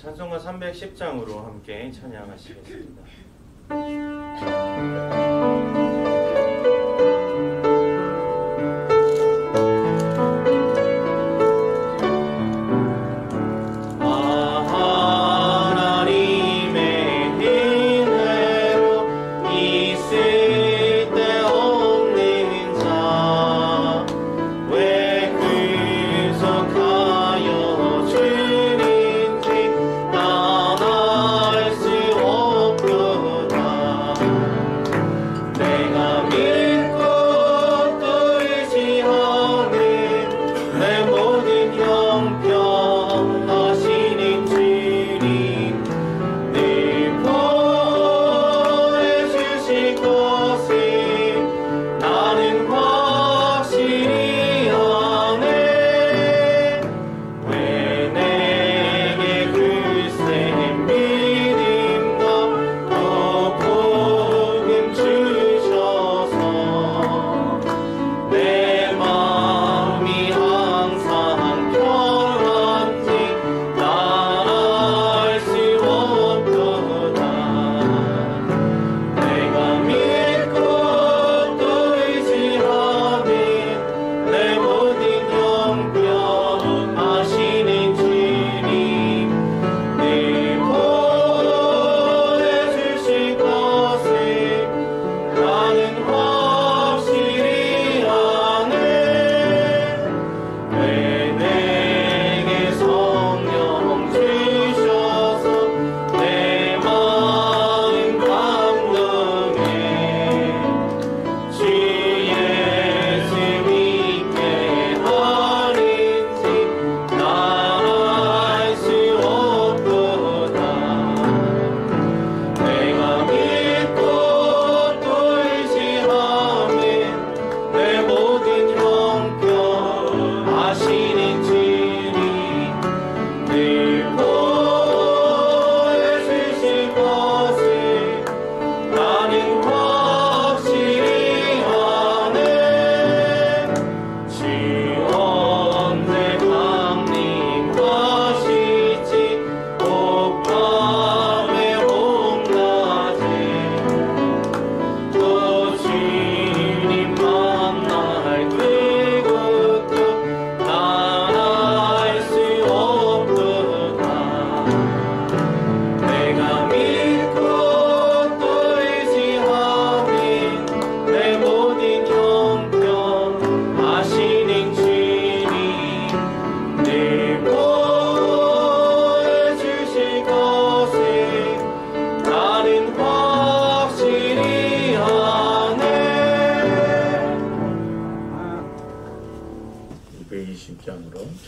찬송가 310장으로 함께 찬양하시겠습니다.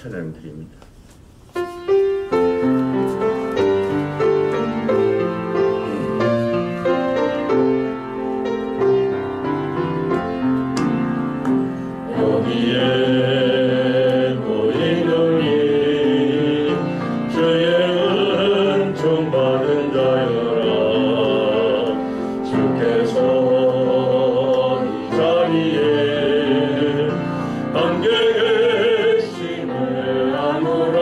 찬양드립니다. 함께 계심을 아무리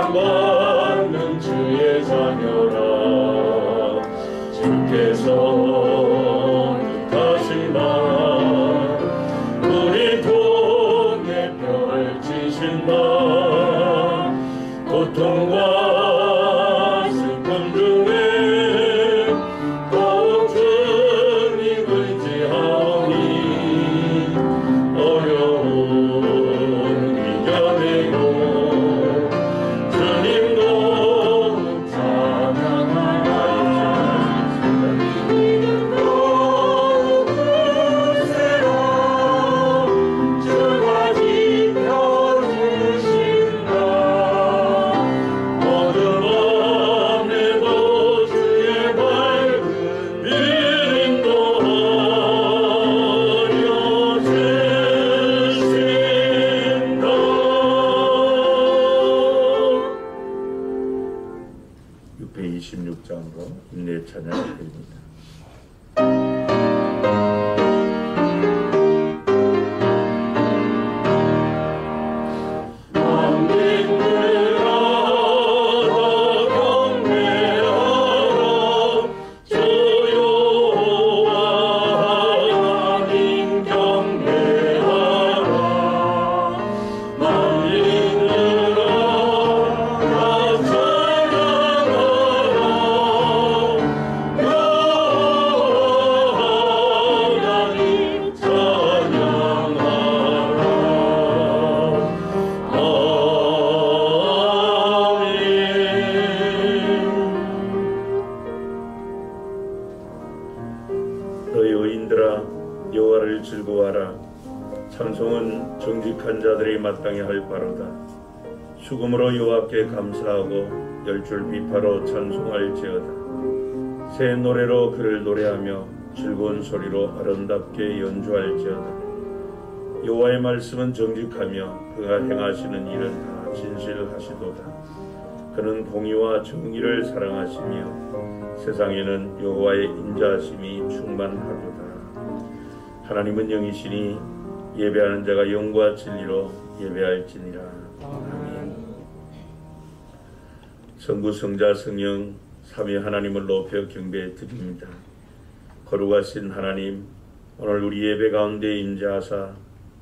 사랑받는 주의 자녀라. 주께서 뜻하신 바 우리 통해 펼치신 바 고통과 슬픔 중에 꼭 주님 의지하오니 어려운 이겨내고 주님도 찬양하라. 누구세요 주가 지켜주신다. 어둠 밤에도 주의 밝은 빛도 하여주신다. 육배 26장으로 인내 찬양 드립니다. 만민들아 경배하라. 주 여호와 하나님 경배하라. 만민들아 다 찬양하라. 여호와 하나님 찬양하라. 너희 의인들아 여호와를 즐거워하라. 찬송은 정직한 자들이 마땅히 할 바로다. 수금으로 여호와께 감사하고 열줄 비파로 찬송할지어다. 새 노래로 그를 노래하며 즐거운 소리로 아름답게 연주할지어다. 여호와의 말씀은 정직하며 그가 행하시는 일은 다 진실하시도다. 그는 공의와 정의를 사랑하시며 세상에는 여호와의 인자하심이 충만하도다. 하나님은 영이시니 예배하는 자가 영과 진리로 예배할지니라. 아멘. 성부 성자 성령 삼위 하나님을 높여 경배해 드립니다. 거룩하신 하나님, 오늘 우리 예배 가운데 임재하사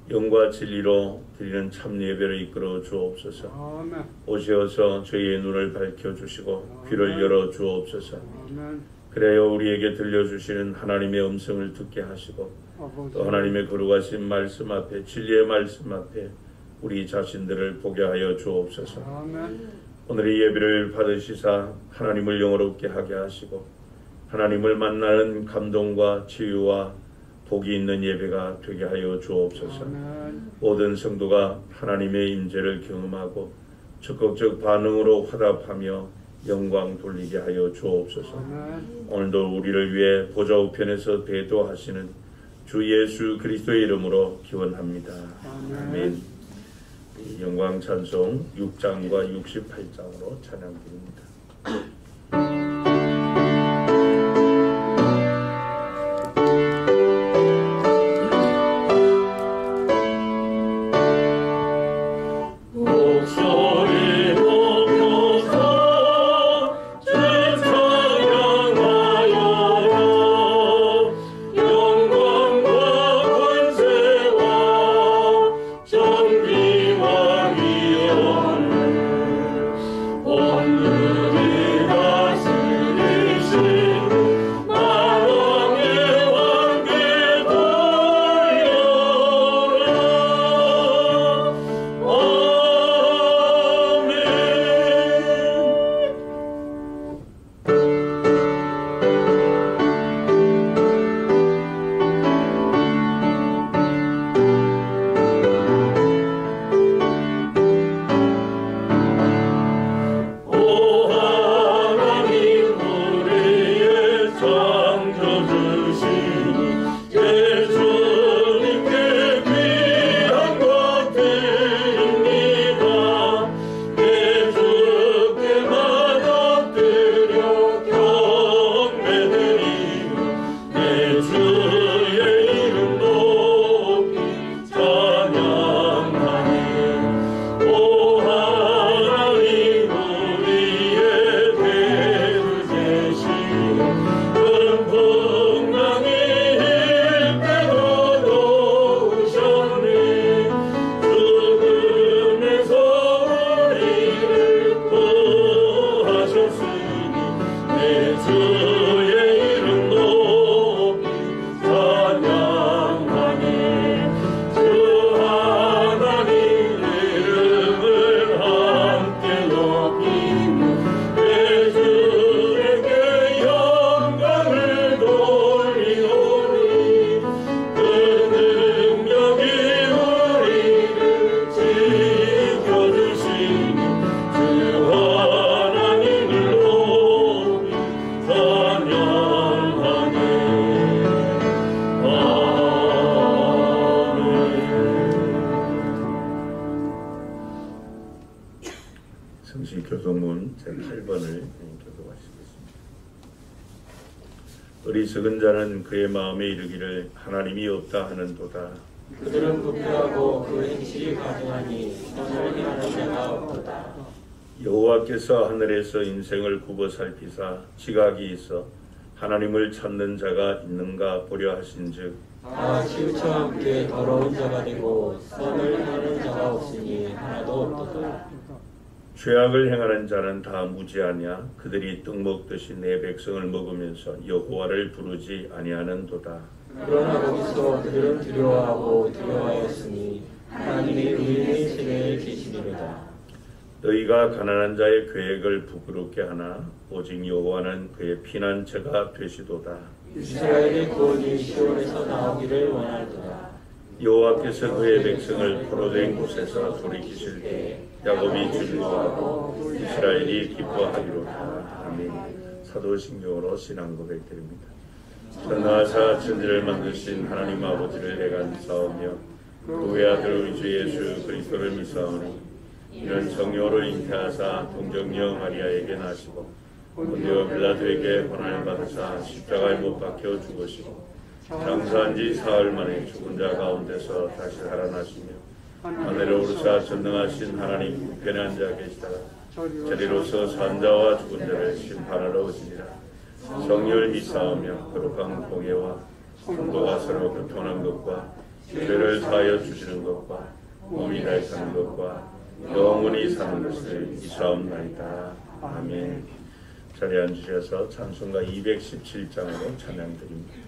영과 진리로 드리는 참 예배를 이끌어 주옵소서. 아멘. 오셔서 저희의 눈을 밝혀주시고 귀를 열어 주옵소서. 아멘. 그래야 우리에게 들려주시는 하나님의 음성을 듣게 하시고 아버지. 또 하나님의 거룩하신 말씀 앞에 진리의 말씀 앞에 우리 자신들을 보게 하여 주옵소서. 아멘. 오늘의 예배를 받으시사 하나님을 영화롭게 하게 하시고 하나님을 만나는 감동과 치유와 복이 있는 예배가 되게 하여 주옵소서. 아멘. 모든 성도가 하나님의 임재를 경험하고 적극적 반응으로 화답하며 영광 돌리게 하여 주옵소서. 아멘. 오늘도 우리를 위해 보좌 우편에서 대도하시는 주 예수 그리스도의 이름으로 기원합니다. 아멘. 이 영광 찬송 6장과 68장으로 찬양드립니다. 목소리 높여서 주 찬양하여라. 영광과 권세와 정의와 위엄을 오늘이 다스리는 교도문 제8번을 교도하시겠습니다. 어리석은 자는 그의 마음에 이르기를 하나님이 없다 하는도다. 그들은 부패하고 그 행실이 가증하니 선을 행하는 자가 없도다. 여호와께서 하늘에서 인생을 굽어 살피사 지각이 있어 하나님을 찾는 자가 있는가 보려 하신즉 다 치우쳐 함께 더러운 자가 되고 선을 행하는 자가 없으니 하나도 없도다. 죄악을 행하는 자는 다 무지하냐 그들이 떡 먹듯이 내 백성을 먹으면서 여호와를 부르지 아니하는도다. 그러나 거기서 그들은 두려워하고 두려워하였으니 하나님이 의인의 세계에 계시리로다. 너희가 가난한 자의 계획을 부끄럽게 하나 오직 여호와는 그의 피난처가 되시도다. 이스라엘의 구원이 시온에서 나오기를 원하도다. 여호와께서 그의 백성을 포로된 곳에서 돌이키실 때 야곱이 즐거워하고 이스라엘이 기뻐하리로다. 아멘. 사도신경으로 신앙 고백드립니다. 전하사 천지를 만드신 하나님 아버지를 내가 믿사오며 그 외아들 우리 주 예수 그리스도를 믿사오니 이는 성령으로 잉태하사 동정녀 마리아에게 나시고 본디오 빌라도에게 고난을 받으사 십자가에 못 박혀 죽으시고 장사한 지 사흘 만에 죽은 자 가운데서 다시 살아나시며 하늘에 오르사 전능하신 하나님 우편에 앉아 계시다가 저리로서 산자와 죽은 자를 심판하러 오시리라. 성령을 믿사오며 거룩한 공예와 성도가 서로 교통하는 것과 죄를 사하여 주시는 것과 몸이 다시 사는 것과 영원히 사는 것을 믿사옵나이다. 아멘. 자리에 앉으셔서 찬송가 217장으로 찬양드립니다.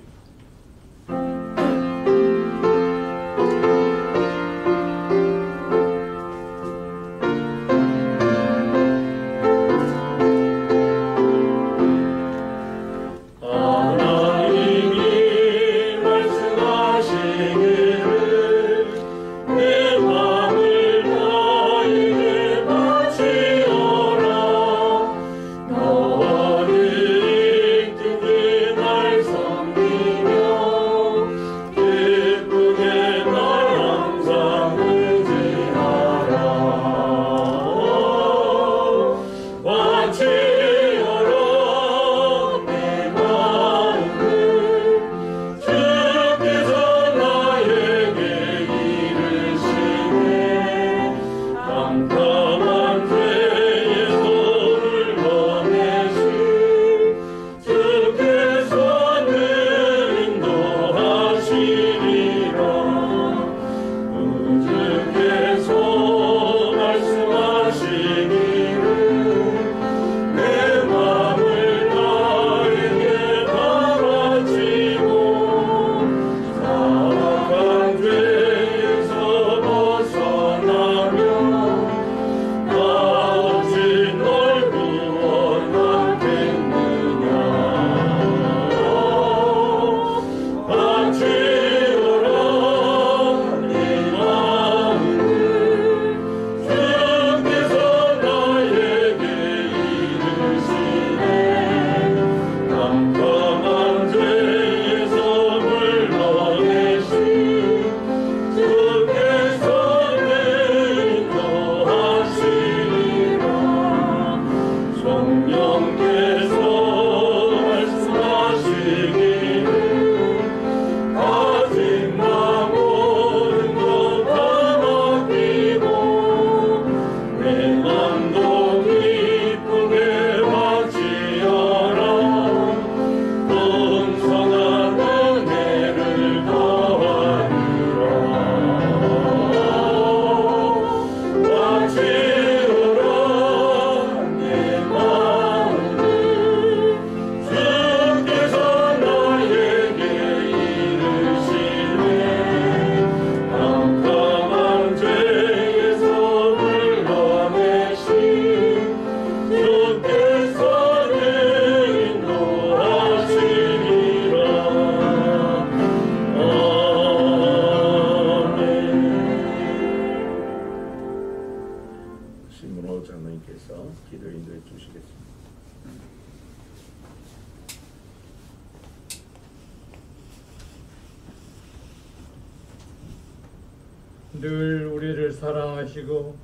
늘 우리를 사랑하시고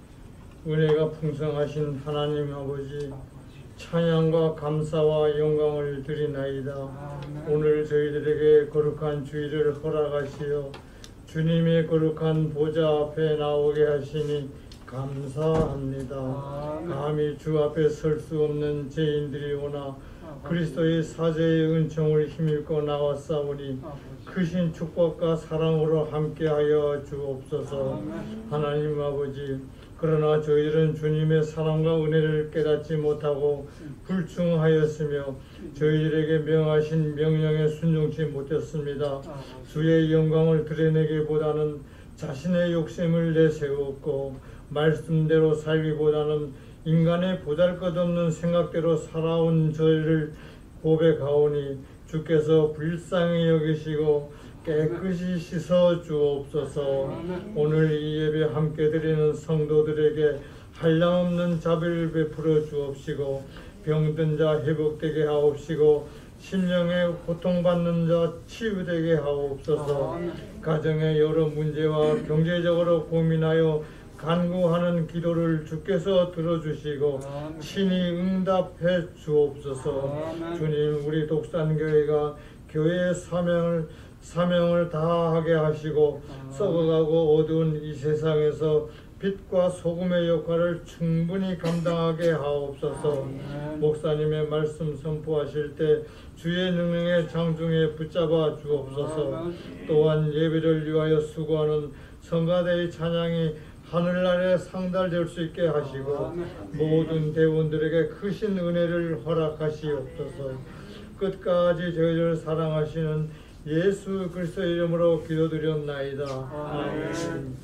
은혜가 풍성하신 하나님 아버지, 찬양과 감사와 영광을 드리나이다. 오늘 저희들에게 거룩한 주일을 허락하시어 주님의 거룩한 보좌 앞에 나오게 하시니 감사합니다. 감히 주 앞에 설 수 없는 죄인들이 오나 그리스도의 사죄의 은총을 힘입고 나왔사오니 크신 축복과 사랑으로 함께하여 주옵소서. 하나님 아버지, 그러나 저희들은 주님의 사랑과 은혜를 깨닫지 못하고 불충하였으며 저희들에게 명하신 명령에 순종치 못했습니다. 주의 영광을 드러내기보다는 자신의 욕심을 내세웠고 말씀대로 살기보다는 인간의 보잘것없는 생각대로 살아온 저희를 고백하오니 주께서 불쌍히 여기시고 깨끗이 씻어 주옵소서. 오늘 이 예배 함께 드리는 성도들에게 한량없는 자비를 베풀어 주옵시고 병든 자 회복되게 하옵시고 심령에 고통받는 자 치유되게 하옵소서. 가정의 여러 문제와 경제적으로 고민하여 간구하는 기도를 주께서 들어주시고 친히 응답해 주옵소서. 주님, 우리 독산교회가 교회의 사명을 다하게 하시고 썩어가고 어두운 이 세상에서 빛과 소금의 역할을 충분히 감당하게 하옵소서. 목사님의 말씀 선포하실 때 주의 능력의 장중에 붙잡아 주옵소서. 또한 예배를 위하여 수고하는 성가대의 찬양이 하늘나라에 상달될 수 있게 하시고 모든 대원들에게 크신 은혜를 허락하시옵소서. 끝까지 저희를 사랑하시는 예수 그리스도의 이름으로 기도드렸나이다. 아멘.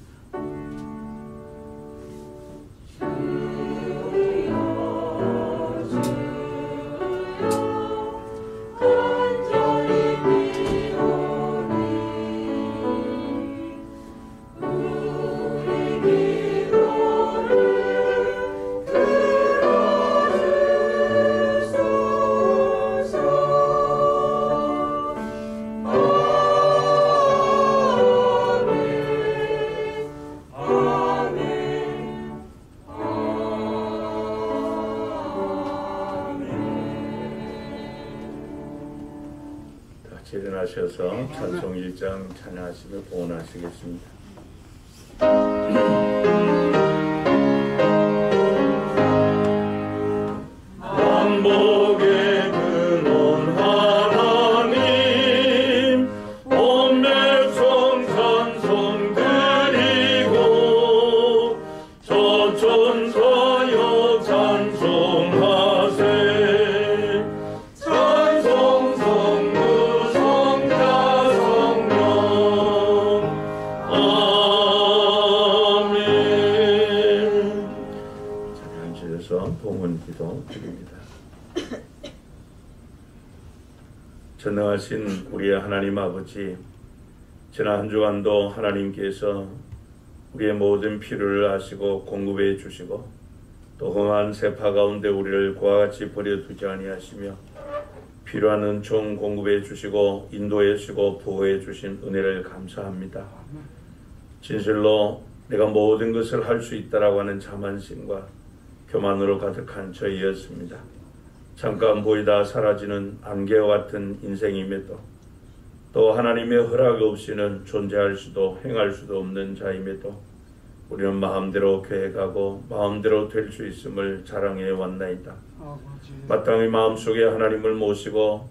일어나셔서 찬송 1장 찬양하시며 봉헌하시겠습니다. 만복의 근원 하나님 온 백성 찬송 드리고 저천사여 찬송하세. 전능하신 우리의 하나님 아버지, 지난 한 주간도 하나님께서 우리의 모든 필요를 아시고 공급해 주시고 또 험한 세파 가운데 우리를 그와 같이 버려두지 아니하시며 필요한 은총 공급해 주시고 인도해 주시고 보호해 주신 은혜를 감사합니다. 진실로 내가 모든 것을 할 수 있다라고 하는 자만심과 교만으로 가득한 저희였습니다. 잠깐 보이다 사라지는 안개와 같은 인생임에도 또 하나님의 허락 없이는 존재할 수도 행할 수도 없는 자임에도 우리는 마음대로 계획하고 마음대로 될 수 있음을 자랑해 왔나이다. 마땅히 마음속에 하나님을 모시고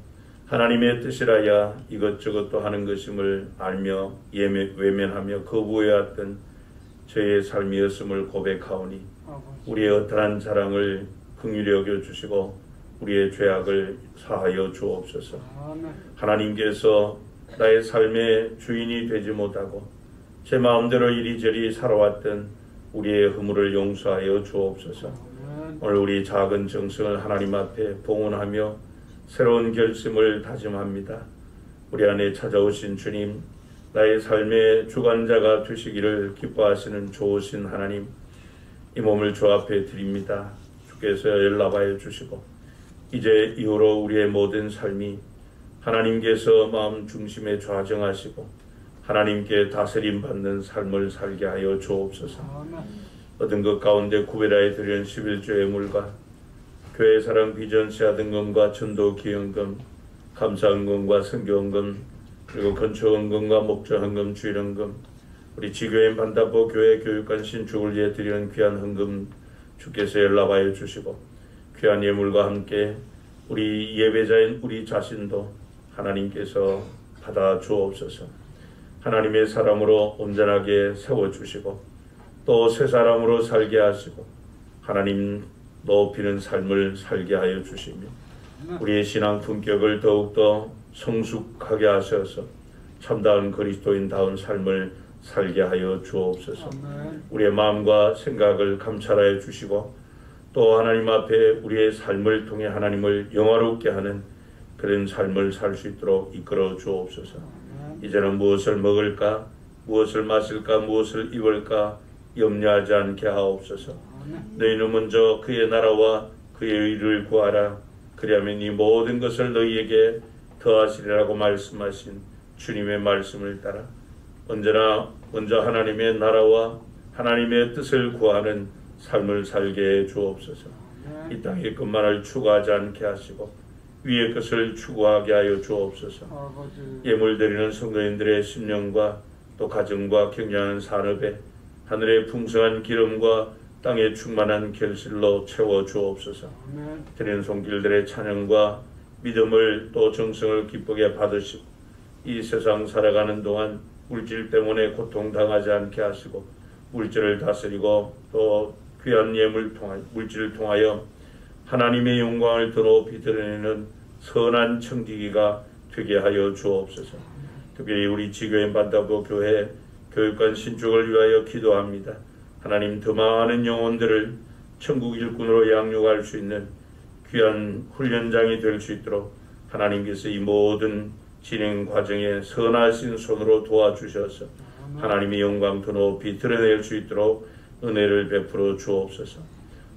하나님의 뜻이라야 이것저것도 하는 것임을 알며 외면하며 거부해왔던 저희의 삶이었음을 고백하오니 우리의 어떠한 자랑을 긍휼히 여겨주시고 우리의 죄악을 사하여 주옵소서. 하나님께서 나의 삶의 주인이 되지 못하고 제 마음대로 이리저리 살아왔던 우리의 허물을 용서하여 주옵소서. 오늘 우리 작은 정성을 하나님 앞에 봉헌하며 새로운 결심을 다짐합니다. 우리 안에 찾아오신 주님, 나의 삶의 주관자가 되시기를 기뻐하시는 좋으신 하나님, 이 몸을 주 앞에 드립니다. 주께서 연락하여 주시고 이제 이후로 우리의 모든 삶이 하나님께서 마음 중심에 좌정하시고 하나님께 다스림 받는 삶을 살게 하여 주옵소서. 얻은 것 가운데 구별하여 드리는 11조 예물과 교회 사랑 비전 씨앗은금과 전도 기연금, 감사헌금과 선교헌금, 그리고 건축헌금과 목자헌금, 주일헌금, 우리 지교인 반다보 교회 교육관 신축을 위해 드리는 귀한 헌금 주께서 연락하여 주시고 귀한 예물과 함께 우리 예배자인 우리 자신도 하나님께서 받아 주옵소서. 하나님의 사람으로 온전하게 세워주시고 또 새 사람으로 살게 하시고 하나님 높이는 삶을 살게 하여 주시며 우리의 신앙 품격을 더욱더 성숙하게 하셔서 참다운 그리스도인다운 삶을 살게 하여 주옵소서. 우리의 마음과 생각을 감찰하여 주시고 또 하나님 앞에 우리의 삶을 통해 하나님을 영화롭게 하는 그런 삶을 살 수 있도록 이끌어 주옵소서. 이제는 무엇을 먹을까, 무엇을 마실까, 무엇을 입을까 염려하지 않게 하옵소서. 너희는 먼저 그의 나라와 그의 의를 구하라. 그리하면 이 모든 것을 너희에게 더하시리라고 말씀하신 주님의 말씀을 따라 언제나 먼저 하나님의 나라와 하나님의 뜻을 구하는 삶을 살게 해 주옵소서. 이 땅의 것만을 추구하지 않게 하시고 위의 것을 추구하게 하여 주옵소서. 예물 드리는 성도인들의 심령과 또 가정과 경영하는 산업에 하늘의 풍성한 기름과 땅에 충만한 결실로 채워 주옵소서. 드리는 손길들의 찬양과 믿음을 또 정성을 기쁘게 받으시고 이 세상 살아가는 동안 물질 때문에 고통당하지 않게 하시고 물질을 다스리고 또 귀한 예물 통하여 물질을 통하여 하나님의 영광을 더 높이 드러내는 선한 청지기가 되게 하여 주옵소서. 특별히 우리 지교인 반다보 교회 교육관 신축을 위하여 기도합니다. 하나님 더 많은 영혼들을 천국 일꾼으로 양육할 수 있는 귀한 훈련장이 될 수 있도록 하나님께서 이 모든 진행 과정에 선하신 손으로 도와주셔서 하나님의 영광 더 높이 드러낼 수 있도록 은혜를 베풀어 주옵소서.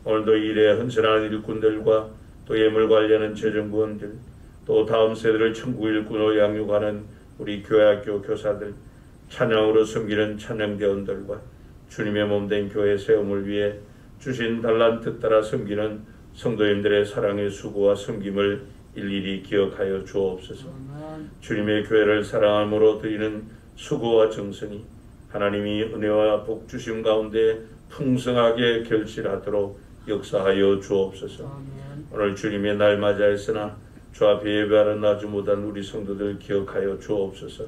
오늘도 일에 헌신하는 일꾼들과 또 예물 관리하는 재정구원들 또 다음 세대를 천국 일꾼으로 양육하는 우리 교회학교 교사들 찬양으로 섬기는 찬양대원들과 주님의 몸된 교회 세움을 위해 주신 달란트 따라 섬기는 성도님들의 사랑의 수고와 섬김을 일일이 기억하여 주옵소서. 주님의 교회를 사랑함으로 드리는 수고와 정성이 하나님이 은혜와 복 주심 가운데 풍성하게 결실하도록 역사하여 주옵소서. 오늘 주님의 날 맞이하였으나 주 앞에 예배하는 나주 못한 우리 성도들 기억하여 주옵소서.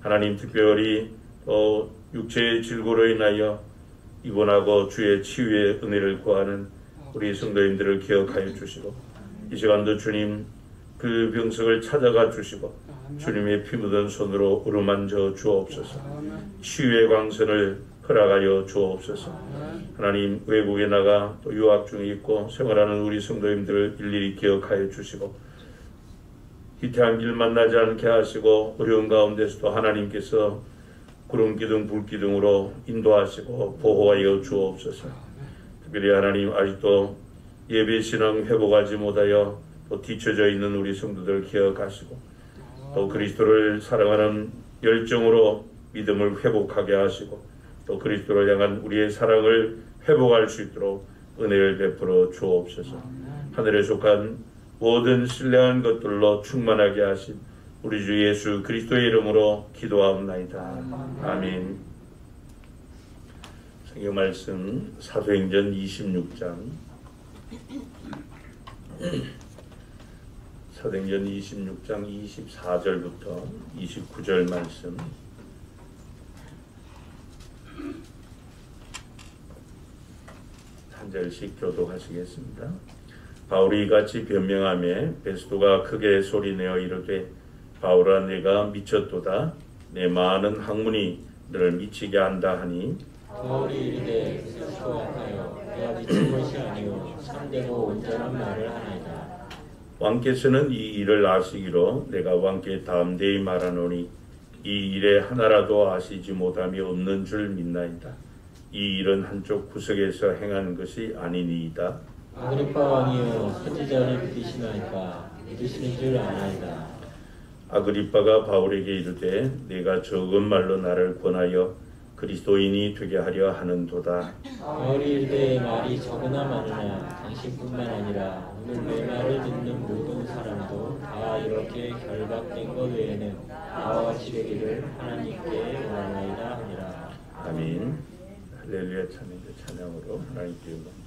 하나님 특별히 육체의 질고로 인하여 입원하고 주의 치유의 은혜를 구하는 우리 성도님들을 기억하여 주시고 이 시간도 주님 그 병석을 찾아가 주시고 주님의 피 묻은 손으로 어루만져 주옵소서. 치유의 광선을 허락하여 주옵소서. 하나님 외국에 나가 또 유학 중에 있고 생활하는 우리 성도님들을 일일이 기억하여 주시고 희태한 길 만나지 않게 하시고 어려운 가운데서도 하나님께서 구름기둥 불기둥으로 인도하시고 보호하여 주옵소서. 특별히 하나님 아직도 예배신앙 회복하지 못하여 또 뒤처져 있는 우리 성도들 기억하시고 또 그리스도를 사랑하는 열정으로 믿음을 회복하게 하시고 또 그리스도를 향한 우리의 사랑을 회복할 수 있도록 은혜를 베풀어 주옵소서. 하늘에 속한 모든 신령한 것들로 충만하게 하신 우리 주 예수 그리스도의 이름으로 기도하옵나이다. 아멘. 성경 말씀 사도행전 26장 사도행전 26장 24절부터 29절 말씀 한 절씩 교독하시겠습니다. 바울이 이같이 변명하며 베스도가 크게 소리내어 이르되 바울아 내가 미쳤도다. 내 많은 학문이 너를 미치게 한다 하니 바울이 이르되 스스로하여 내가 미친 것이 아니오 참되고 온전한 말을 하나이다. 왕께서는 이 일을 아시기로 내가 왕께 담대히 말하노니 이 일에 하나라도 아시지 못함이 없는 줄 믿나이다. 이 일은 한쪽 구석에서 행한 것이 아니니이다. 아그리파 왕이여 선지자를 믿으시나이까 믿으시는 줄 아나이다. 아그리파가 바울에게 이르되 네가 적은 말로 나를 권하여 그리스도인이 되게 하려 하는도다. 어릴 때의 말이 적으나 많으나 당신뿐만 아니라 오늘 내 말을 듣는 모든 사람도 다 이렇게 결박된 것 외에는 나와 같이 되기를 하나님께 원하나이다 하니라. 아멘. 할렐루야 찬양으로 하나님께 영광.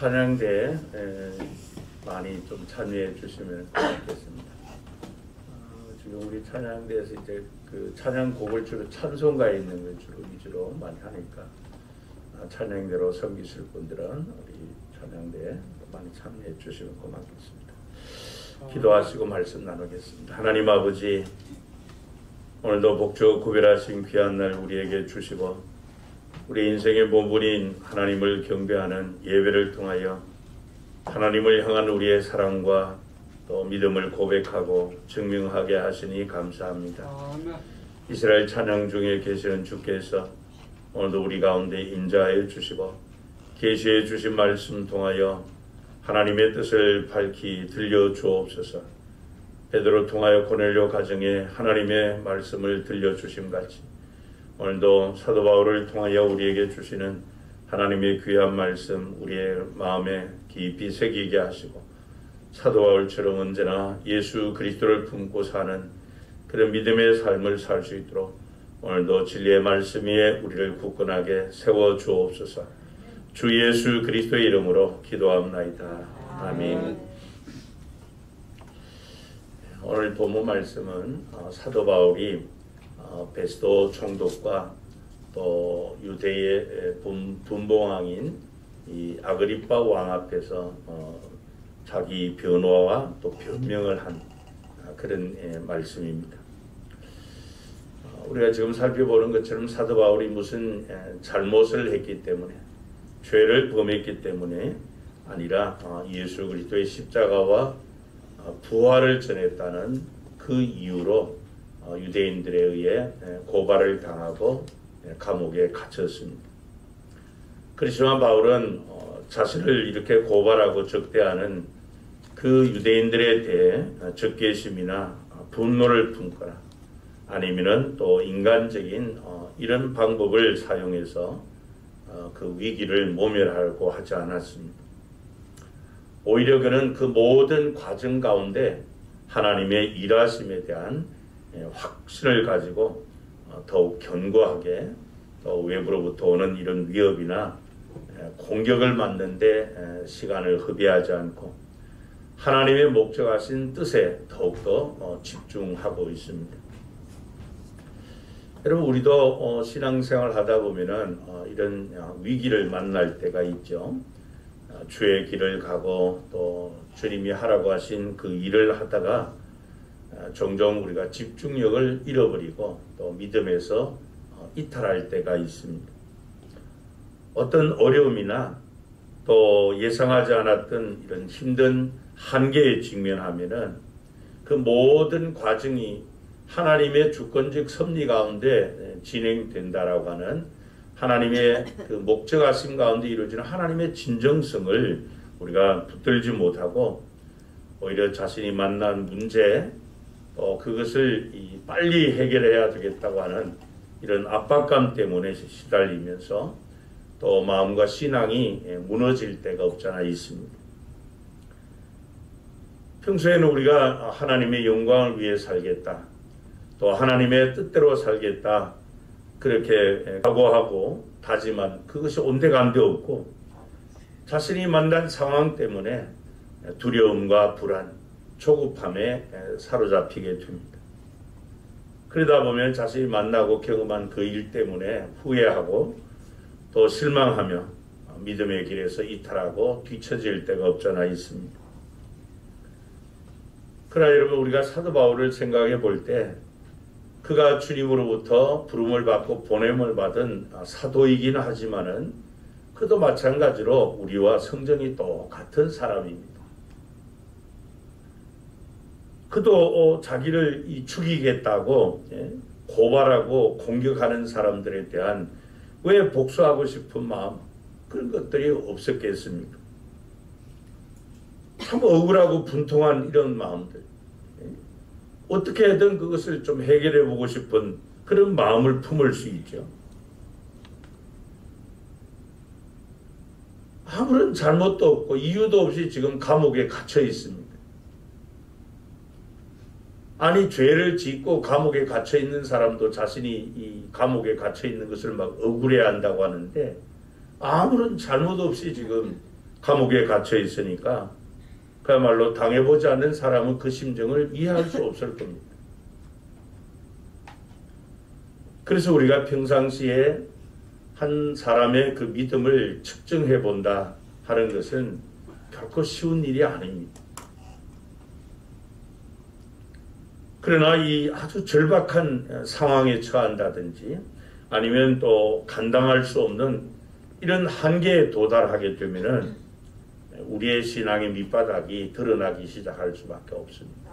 찬양대 많이 좀 참여해 주시면 좋겠습니다. 지금 우리 찬양대에서 이제 그 찬양곡을 주로 찬송가에 있는 걸 주로 위주로 많이 하니까 찬양대로 섬기실 분들은 우리 찬양대에 많이 참여해 주시면 고맙겠습니다. 기도하시고 말씀 나누겠습니다. 하나님 아버지, 오늘도 복주 구별하신 귀한 날 우리에게 주시고 우리 인생의 본분인 하나님을 경배하는 예배를 통하여 하나님을 향한 우리의 사랑과 또 믿음을 고백하고 증명하게 하시니 감사합니다. 이스라엘 찬양 중에 계시는 주께서 오늘도 우리 가운데 임재하여 주시고 계시해 주신 말씀 통하여 하나님의 뜻을 밝히 들려 주옵소서. 베드로 통하여 고넬료 가정에 하나님의 말씀을 들려 주심 같이 오늘도 사도 바울을 통하여 우리에게 주시는 하나님의 귀한 말씀 우리의 마음에 깊이 새기게 하시고 사도 바울처럼 언제나 예수 그리스도를 품고 사는 그런 믿음의 삶을 살 수 있도록 오늘도 진리의 말씀 위에 우리를 굳건하게 세워 주옵소서. 주 예수 그리스도의 이름으로 기도합나이다. 아멘. 오늘 본문 말씀은 사도 바울이 베스도 총독과 또 유대의 분봉왕인 이 아그리파 왕 앞에서 자기 변호와 또 변명을 한 그런 말씀입니다. 우리가 지금 살펴보는 것처럼 사도 바울이 무슨 잘못을 했기 때문에 죄를 범했기 때문에 아니라 예수 그리스도의 십자가와 부활을 전했다는 그 이유로 유대인들에 의해 고발을 당하고 감옥에 갇혔습니다. 그렇지만 바울은 자신을 이렇게 고발하고 적대하는 그 유대인들에 대해 적개심이나 분노를 품거나 아니면은 또 인간적인 이런 방법을 사용해서 그 위기를 모면하려고 하지 않았습니다. 오히려 그는 그 모든 과정 가운데 하나님의 일하심에 대한 확신을 가지고 더욱 견고하게 또 외부로부터 오는 이런 위협이나 공격을 맞는데 시간을 허비하지 않고 하나님의 목적하신 뜻에 더욱더 집중하고 있습니다. 여러분 우리도 신앙생활 하다 보면은 이런 위기를 만날 때가 있죠. 주의 길을 가고 또 주님이 하라고 하신 그 일을 하다가 종종 우리가 집중력을 잃어버리고 또 믿음에서 이탈할 때가 있습니다. 어떤 어려움이나 또 예상하지 않았던 이런 힘든 한계에 직면하면은 그 모든 과정이 하나님의 주권적 섭리 가운데 진행된다라고 하는 하나님의 그 목적하심 가운데 이루어지는 하나님의 진정성을 우리가 붙들지 못하고 오히려 자신이 만난 문제 또 그것을 빨리 해결해야 되겠다고 하는 이런 압박감 때문에 시달리면서 또 마음과 신앙이 무너질 때가 없잖아 있습니다. 평소에는 우리가 하나님의 영광을 위해 살겠다 또 하나님의 뜻대로 살겠다 그렇게 각오하고 다짐한 그것이 온데간데 없고 자신이 만난 상황 때문에 두려움과 불안, 조급함에 사로잡히게 됩니다. 그러다 보면 자신이 만나고 경험한 그 일 때문에 후회하고 또 실망하며 믿음의 길에서 이탈하고 뒤처질 때가 없잖아 있습니다. 그러나 여러분 우리가 사도 바울을 생각해 볼 때 그가 주님으로부터 부름을 받고 보냄을 받은 사도이긴 하지만은 그도 마찬가지로 우리와 성정이 똑같은 사람입니다. 그도 자기를 죽이겠다고 고발하고 공격하는 사람들에 대한 왜 복수하고 싶은 마음 그런 것들이 없었겠습니까? 참 억울하고 분통한 이런 마음들 어떻게든 그것을 좀 해결해 보고 싶은 그런 마음을 품을 수 있죠. 아무런 잘못도 없고 이유도 없이 지금 감옥에 갇혀 있습니다. 아니 죄를 짓고 감옥에 갇혀 있는 사람도 자신이 이 감옥에 갇혀 있는 것을 막 억울해 한다고 하는데 아무런 잘못 없이 지금 감옥에 갇혀 있으니까 그야말로 당해보지 않는 사람은 그 심정을 이해할 수 없을 겁니다. 그래서 우리가 평상시에 한 사람의 그 믿음을 측정해 본다 하는 것은 결코 쉬운 일이 아닙니다. 그러나 이 아주 절박한 상황에 처한다든지 아니면 또 감당할 수 없는 이런 한계에 도달하게 되면은 우리의 신앙의 밑바닥이 드러나기 시작할 수밖에 없습니다.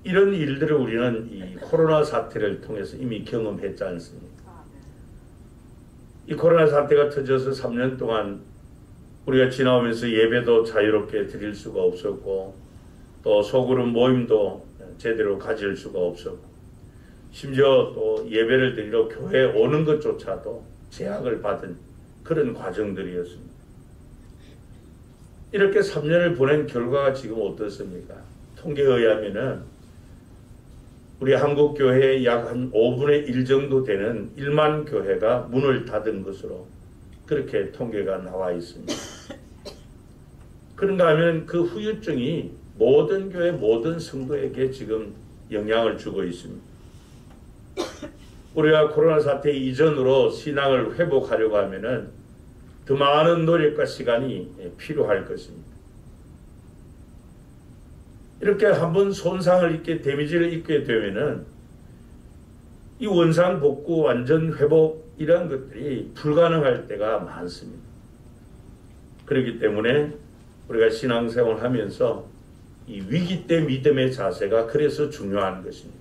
이런 일들을 우리는 이 코로나 사태를 통해서 이미 경험했지 않습니까? 이 코로나 사태가 터져서 3년 동안 우리가 지나오면서 예배도 자유롭게 드릴 수가 없었고 또 소그룹 모임도 제대로 가질 수가 없었고 심지어 또 예배를 드리러 교회에 오는 것조차도 제약을 받은 그런 과정들이었습니다. 이렇게 3년을 보낸 결과가 지금 어떻습니까? 통계에 의하면은 우리 한국 교회의 약 한 5분의 1 정도 되는 1만 교회가 문을 닫은 것으로 그렇게 통계가 나와 있습니다. 그런가 하면 그 후유증이 모든 교회 모든 성도에게 지금 영향을 주고 있습니다. 우리가 코로나 사태 이전으로 신앙을 회복하려고 하면은 더 많은 노력과 시간이 필요할 것입니다. 이렇게 한번 손상을 입게 데미지를 입게 되면은 이 원상 복구 완전 회복 이런 것들이 불가능할 때가 많습니다. 그렇기 때문에 우리가 신앙생활을 하면서 이 위기 때 믿음의 자세가 그래서 중요한 것입니다.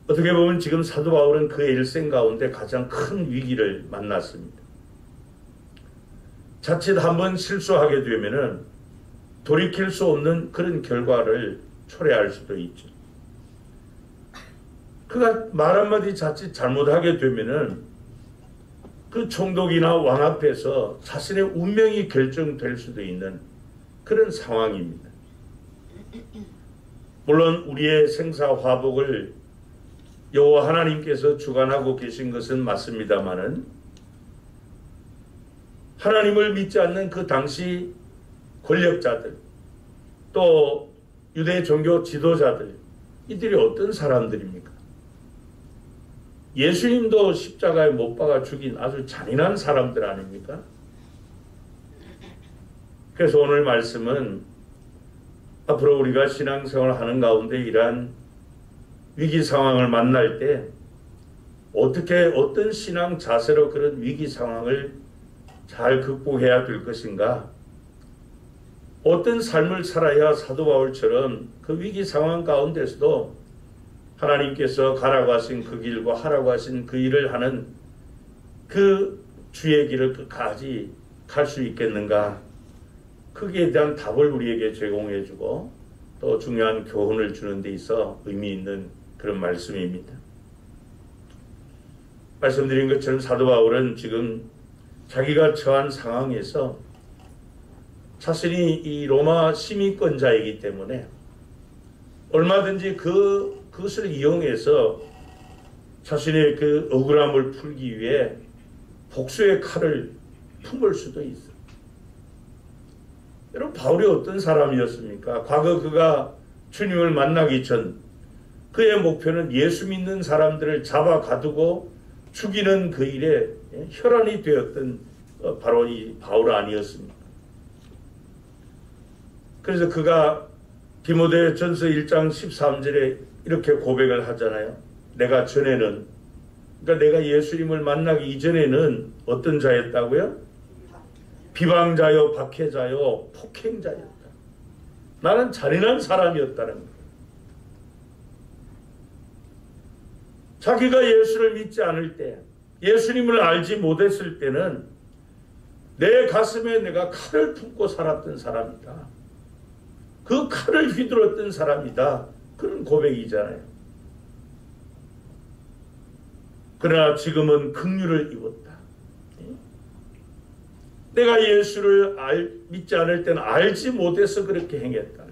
어떻게 보면 지금 사도 바울은 그의 일생 가운데 가장 큰 위기를 만났습니다. 자칫 한번 실수하게 되면은 돌이킬 수 없는 그런 결과를 초래할 수도 있죠. 그가 말 한마디 자칫 잘못하게 되면은 그 총독이나 왕 앞에서 자신의 운명이 결정될 수도 있는 그런 상황입니다. 물론 우리의 생사화복을 여호와 하나님께서 주관하고 계신 것은 맞습니다마는 하나님을 믿지 않는 그 당시 권력자들 또 유대 종교 지도자들 이들이 어떤 사람들입니까? 예수님도 십자가에 못 박아 죽인 아주 잔인한 사람들 아닙니까? 그래서 오늘 말씀은 앞으로 우리가 신앙생활을 하는 가운데 이러한 위기 상황을 만날 때 어떻게 어떤 신앙 자세로 그런 위기 상황을 잘 극복해야 될 것인가? 어떤 삶을 살아야 사도 바울처럼 그 위기 상황 가운데서도 하나님께서 가라고 하신 그 길과 하라고 하신 그 일을 하는 그 주의 길을 끝까지 갈 수 있겠는가? 거기에 대한 답을 우리에게 제공해 주고 또 중요한 교훈을 주는 데 있어 의미 있는 그런 말씀입니다. 말씀드린 것처럼 사도 바울은 지금 자기가 처한 상황에서 자신이 이 로마 시민권자이기 때문에 얼마든지 그것을 이용해서 자신의 그 억울함을 풀기 위해 복수의 칼을 품을 수도 있어요. 여러분 바울이 어떤 사람이었습니까? 과거 그가 주님을 만나기 전 그의 목표는 예수 믿는 사람들을 잡아 가두고 죽이는 그 일에 혈안이 되었던 바로 이 바울 아니었습니까? 그래서 그가 디모데전서 1장 13절에 이렇게 고백을 하잖아요. 내가 전에는 그러니까 내가 예수님을 만나기 이전에는 어떤 자였다고요? 비방자요, 박해자요, 폭행자였다. 나는 잔인한 사람이었다는 거예요. 자기가 예수를 믿지 않을 때, 예수님을 알지 못했을 때는 내 가슴에 내가 칼을 품고 살았던 사람이다. 그 칼을 휘둘렀던 사람이다. 그런 고백이잖아요. 그러나 지금은 긍휼을 입었다. 내가 예수를 믿지 않을 때는 알지 못해서 그렇게 행했다.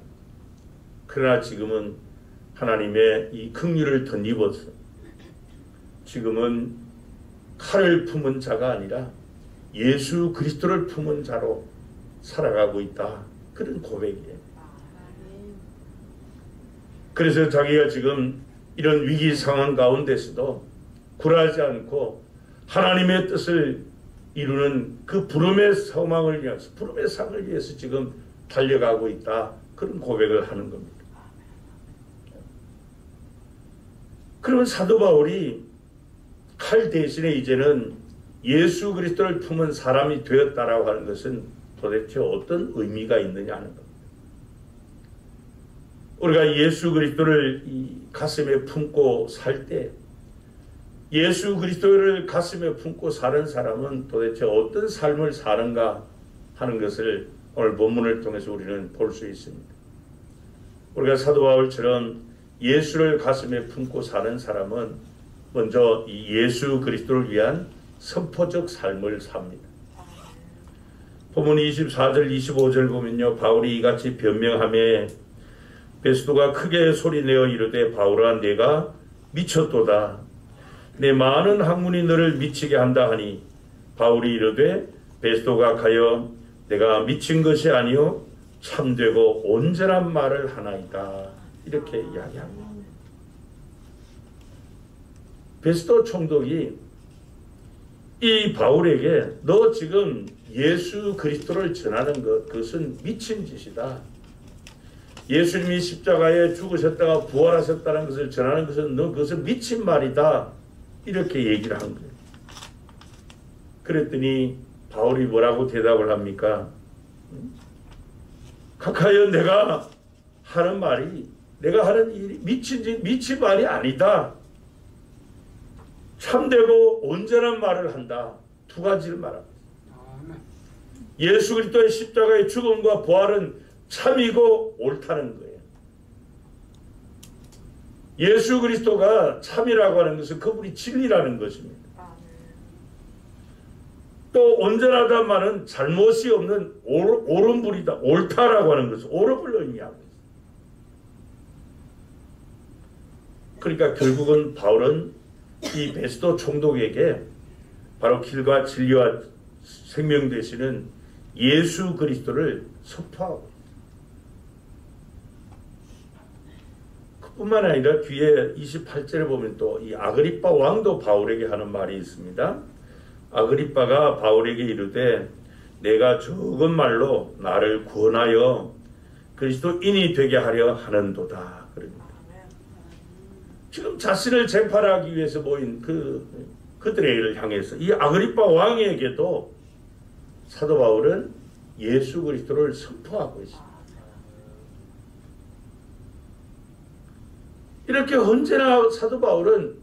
그러나 지금은 하나님의 이 긍휼을 덧입어서 지금은 칼을 품은 자가 아니라 예수 그리스도를 품은 자로 살아가고 있다. 그런 고백이에요. 그래서 자기가 지금 이런 위기 상황 가운데서도 굴하지 않고 하나님의 뜻을 이루는 그 부름의 소망을 위해서, 부름의 상을 위해서 지금 달려가고 있다. 그런 고백을 하는 겁니다. 그러면 사도 바울이 칼 대신에 이제는 예수 그리스도를 품은 사람이 되었다라고 하는 것은 도대체 어떤 의미가 있느냐 하는 겁니다. 우리가 예수 그리스도를 이 가슴에 품고 살 때, 예수 그리스도를 가슴에 품고 사는 사람은 도대체 어떤 삶을 사는가 하는 것을 오늘 본문을 통해서 우리는 볼 수 있습니다. 우리가 사도 바울처럼 예수를 가슴에 품고 사는 사람은 먼저 이 예수 그리스도를 위한 선포적 삶을 삽니다. 본문 24절 25절 보면요, 바울이 이같이 변명하며 베스도가 크게 소리내어 이르되 바울아 내가 미쳤도다. 내 많은 학문이 너를 미치게 한다 하니 바울이 이르되 베스도가 가여 내가 미친 것이 아니요 참되고 온전한 말을 하나이다. 이렇게 이야기합니다. 베스도 총독이 이 바울에게 너 지금 예수 그리스도를 전하는 것, 그것은 미친 짓이다. 예수님이 십자가에 죽으셨다가 부활하셨다는 것을 전하는 것은 너 그것은 미친 말이다. 이렇게 얘기를 한 거예요. 그랬더니 바울이 뭐라고 대답을 합니까? 각하여 내가 하는 말이, 내가 하는 일이 미친 말이 아니다. 참되고 온전한 말을 한다. 두 가지를 말합니다. 예수 그리스도의 십자가의 죽음과 부활은 참이고 옳다는 거예요. 예수 그리스도가 참이라고 하는 것은 그분이 진리라는 것입니다. 또 온전하다는 말은 잘못이 없는 옳은 분이다. 옳다라고 하는 것은 옳음을 의미하고 있습니다. 그러니까 결국은 바울은 이 베스도 총독에게 바로 길과 진리와 생명 되시는 예수 그리스도를 선포하고 있습니다. 그뿐만 아니라 뒤에 28절에 보면 또 이 아그리빠 왕도 바울에게 하는 말이 있습니다. 아그리빠가 바울에게 이르되 내가 적은 말로 나를 구원하여 그리스도인이 되게 하려 하는도다. 그럽니다. 지금 자신을 재판하기 위해서 모인 그들을 향해서 이 아그리빠 왕에게도 사도 바울은 예수 그리스도를 선포하고 있습니다. 이렇게 언제나 사도 바울은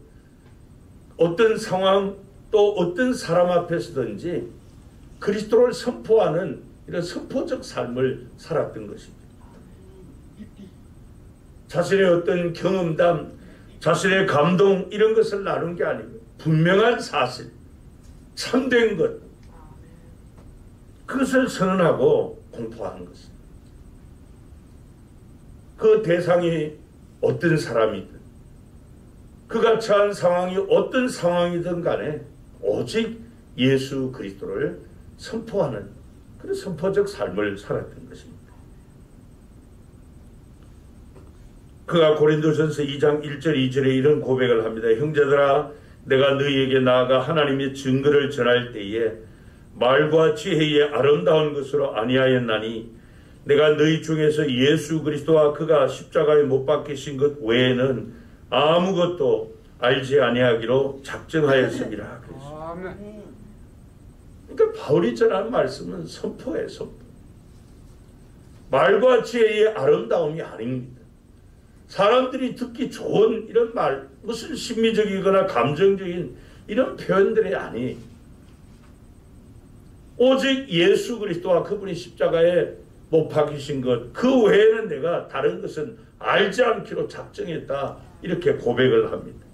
어떤 상황 또 어떤 사람 앞에서든지 그리스도를 선포하는 이런 선포적 삶을 살았던 것입니다. 자신의 어떤 경험담, 자신의 감동 이런 것을 나눈 게 아니고 분명한 사실, 참된 것, 그것을 선언하고 공포하는 것입니다. 그 대상이 어떤 사람이든 그가 처한 상황이 어떤 상황이든 간에 오직 예수 그리스도를 선포하는 그런 선포적 삶을 살았던 것입니다. 그가 고린도전서 2장 1절 2절에 이런 고백을 합니다. 형제들아 내가 너희에게 나아가 하나님의 증거를 전할 때에 말과 지혜의 아름다운 것으로 아니하였나니 내가 너희 중에서 예수 그리스도와 그가 십자가에 못 박히신 것 외에는 아무것도 알지 아니하기로 작정하였습니다. 그러니까 바울이 전하는 말씀은 선포예요. 선포. 말과 지혜의 아름다움이 아닙니다. 사람들이 듣기 좋은 이런 말, 무슨 심미적이거나 감정적인 이런 표현들이 아니, 오직 예수 그리스도와 그분이 십자가에 못 박히신 것, 그 외에는 내가 다른 것은 알지 않기로 작정했다. 이렇게 고백을 합니다.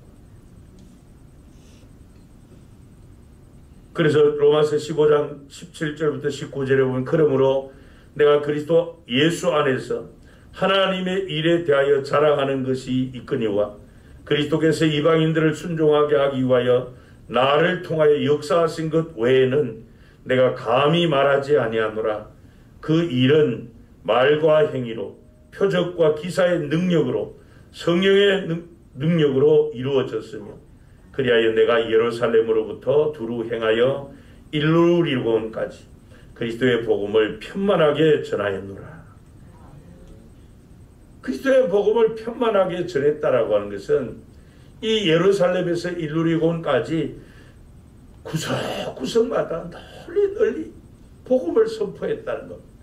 그래서 로마서 15장 17절부터 19절에 보면 그러므로 내가 그리스도 예수 안에서 하나님의 일에 대하여 자랑하는 것이 있거니와 그리스도께서 이방인들을 순종하게 하기 위하여 나를 통하여 역사하신 것 외에는 내가 감히 말하지 아니하노라. 그 일은 말과 행위로 표적과 기사의 능력으로 성령의 능력으로 이루어졌으며 그리하여 내가 예루살렘으로부터 두루 행하여 일루리곤까지 그리스도의 복음을 편만하게 전하였노라. 그리스도의 복음을 편만하게 전했다라고 하는 것은 이 예루살렘에서 일루리곤까지 구석구석마다 널리 복음을 선포했다는 겁니다.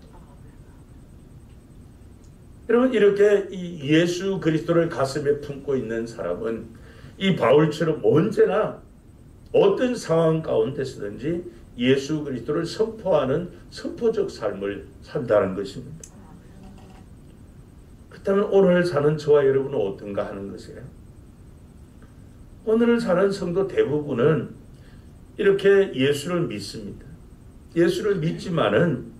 여러분, 이렇게 이 예수 그리스도를 가슴에 품고 있는 사람은 이 바울처럼 언제나 어떤 상황 가운데서든지 예수 그리스도를 선포하는 선포적 삶을 산다는 것입니다. 그렇다면 오늘 사는 저와 여러분은 어떤가 하는 것이에요. 오늘 사는 성도 대부분은 이렇게 예수를 믿습니다. 예수를 믿지만은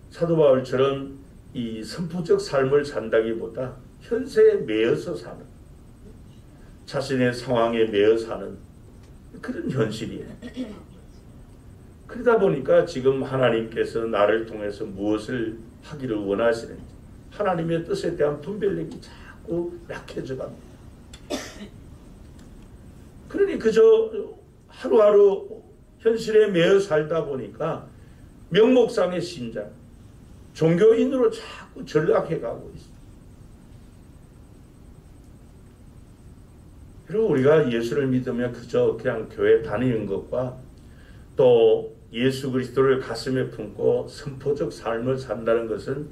사도 바울처럼 이 선포적 삶을 산다기보다 현세에 매여서 사는, 자신의 상황에 매여 사는 그런 현실이에요. 그러다 보니까 지금 하나님께서 나를 통해서 무엇을 하기를 원하시는지 하나님의 뜻에 대한 분별력이 자꾸 약해져 갑니다. 그러니 그저 하루하루 현실에 매여 살다 보니까 명목상의 신자, 종교인으로 자꾸 전락해 가고 있습니다. 그리고 우리가 예수를 믿으면 그저 그냥 교회 다니는 것과 또 예수 그리스도를 가슴에 품고 선포적 삶을 산다는 것은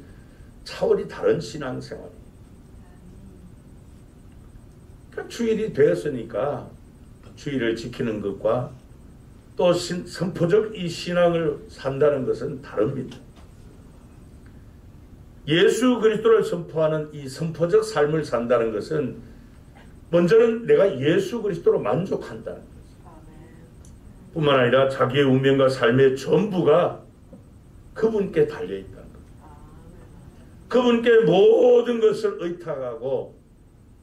차원이 다른 신앙생활이에요. 그러니까 주일이 되었으니까 주일을 지키는 것과 또 선포적 이 신앙을 산다는 것은 다릅니다. 예수 그리스도를 선포하는 이 선포적 삶을 산다는 것은 먼저는 내가 예수 그리스도로 만족한다는 것입니다. 뿐만 아니라 자기의 운명과 삶의 전부가 그분께 달려있다는 것. 그분께 모든 것을 의탁하고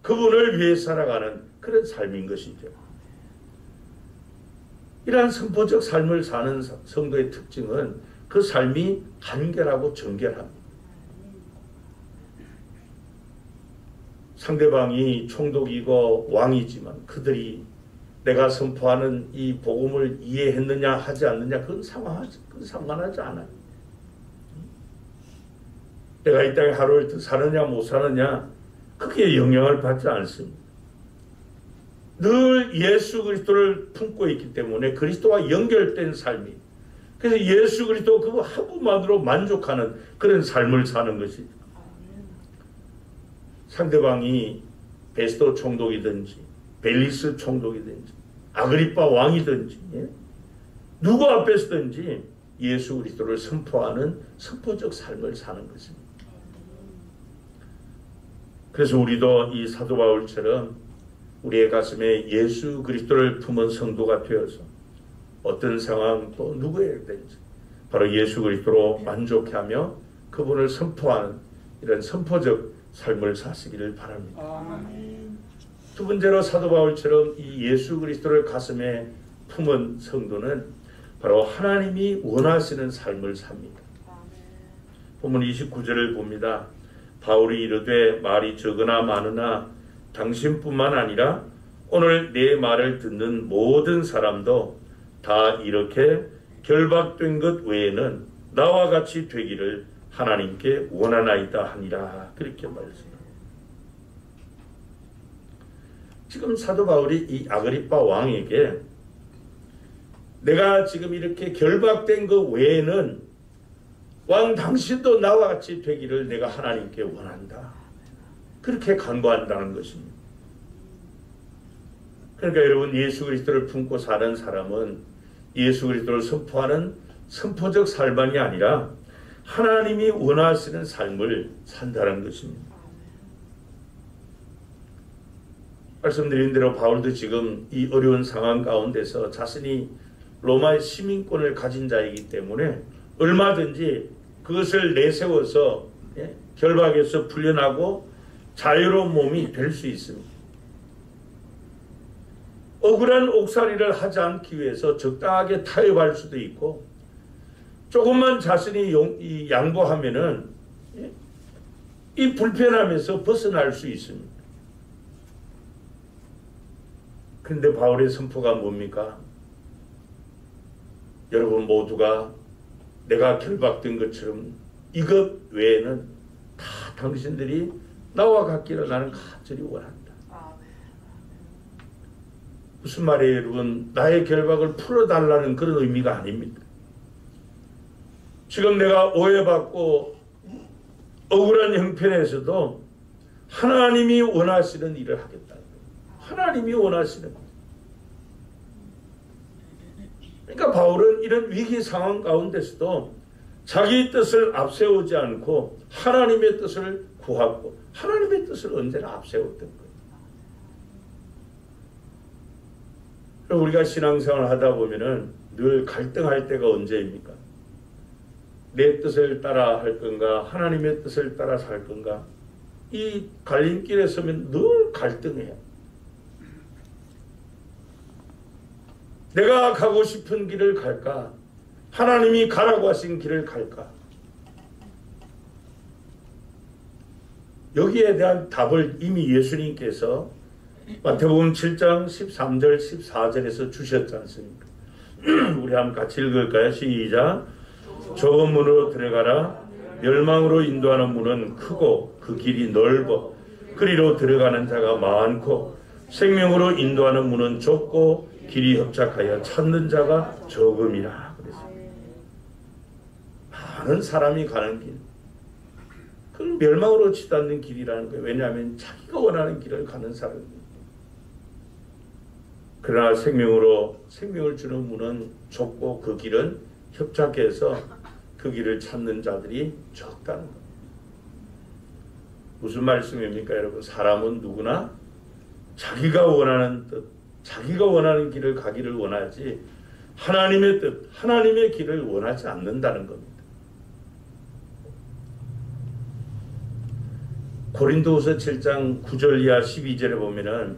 그분을 위해 살아가는 그런 삶인 것이죠. 이러한 선포적 삶을 사는 성도의 특징은 그 삶이 간결하고 정결합니다. 상대방이 총독이고 왕이지만 그들이 내가 선포하는 이 복음을 이해했느냐 하지 않느냐 그건 상관하지 않아요. 내가 이 땅에 하루를 더 사느냐 못 사느냐 그게 영향을 받지 않습니다. 늘 예수 그리스도를 품고 있기 때문에 그리스도와 연결된 삶이, 그래서 예수 그리스도 그 한 분만으로 만족하는 그런 삶을 사는 것이죠. 상대방이 베스도 총독이든지 벨리스 총독이든지 아그리빠 왕이든지 누구 앞에서든지 예수 그리스도를 선포하는 선포적 삶을 사는 것입니다. 그래서 우리도 이 사도 바울처럼 우리의 가슴에 예수 그리스도를 품은 성도가 되어서 어떤 상황 또 누구에게든지 바로 예수 그리스도로 만족하며 그분을 선포하는 이런 선포적 삶을 사시기를 바랍니다. 두 번째로 사도 바울처럼 이 예수 그리스도를 가슴에 품은 성도는 바로 하나님이 원하시는 삶을 삽니다. 본문 29절을 봅니다. 바울이 이르되 말이 적으나 많으나 당신뿐만 아니라 오늘 내 말을 듣는 모든 사람도 다 이렇게 결박된 것 외에는 나와 같이 되기를 하나님께 원하나이다 하니라. 그렇게 말했습니다. 지금 사도 바울이 이 아그리빠 왕에게 내가 지금 이렇게 결박된 것 외에는 왕 당신도 나와 같이 되기를 내가 하나님께 원한다. 그렇게 간구한다는 것입니다. 그러니까 여러분, 예수 그리스도를 품고 사는 사람은 예수 그리스도를 선포하는 선포적 삶만이 아니라 하나님이 원하시는 삶을 산다는 것입니다. 말씀드린 대로 바울도 지금 이 어려운 상황 가운데서 자신이 로마의 시민권을 가진 자이기 때문에 얼마든지 그것을 내세워서 결박에서 풀려나고 자유로운 몸이 될 수 있습니다. 억울한 옥살이를 하지 않기 위해서 적당하게 타협할 수도 있고 조금만 자신이 양보하면은 이 불편함에서 벗어날 수 있습니다. 그런데 바울의 선포가 뭡니까? 여러분 모두가 내가 결박된 것처럼 이것 외에는 다 당신들이 나와 같기를 나는 간절히 원한다. 무슨 말이에요, 여러분? 나의 결박을 풀어달라는 그런 의미가 아닙니다. 지금 내가 오해받고 억울한 형편에서도 하나님이 원하시는 일을 하겠다는 거예요. 하나님이 원하시는. 그러니까 바울은 이런 위기 상황 가운데서도 자기 뜻을 앞세우지 않고 하나님의 뜻을 구하고 하나님의 뜻을 언제나 앞세웠던 거예요. 우리가 신앙생활을 하다 보면은 늘 갈등할 때가 언제입니까? 내 뜻을 따라 할 건가 하나님의 뜻을 따라 살 건가? 이 갈림길에 서면 늘 갈등해요. 내가 가고 싶은 길을 갈까? 하나님이 가라고 하신 길을 갈까? 여기에 대한 답을 이미 예수님께서 마태복음 7장 13절 14절에서 주셨지 않습니까? 우리 한번 같이 읽을까요? 시작. 좁은 문으로 들어가라. 멸망으로 인도하는 문은 크고 그 길이 넓어 그리로 들어가는 자가 많고 생명으로 인도하는 문은 좁고 길이 협착하여 찾는 자가 적음이라. 그랬습니다. 많은 사람이 가는 길. 그건 멸망으로 치닫는 길이라는 거예요. 왜냐하면 자기가 원하는 길을 가는 사람입니다. 그러나 생명을 주는 문은 좁고 그 길은 협착해서 그 길을 찾는 자들이 적다는 겁니다. 무슨 말씀입니까, 여러분? 사람은 누구나 자기가 원하는 뜻, 자기가 원하는 길을 가기를 원하지 하나님의 뜻, 하나님의 길을 원하지 않는다는 겁니다. 고린도후서 7장 9절 이하 12절에 보면은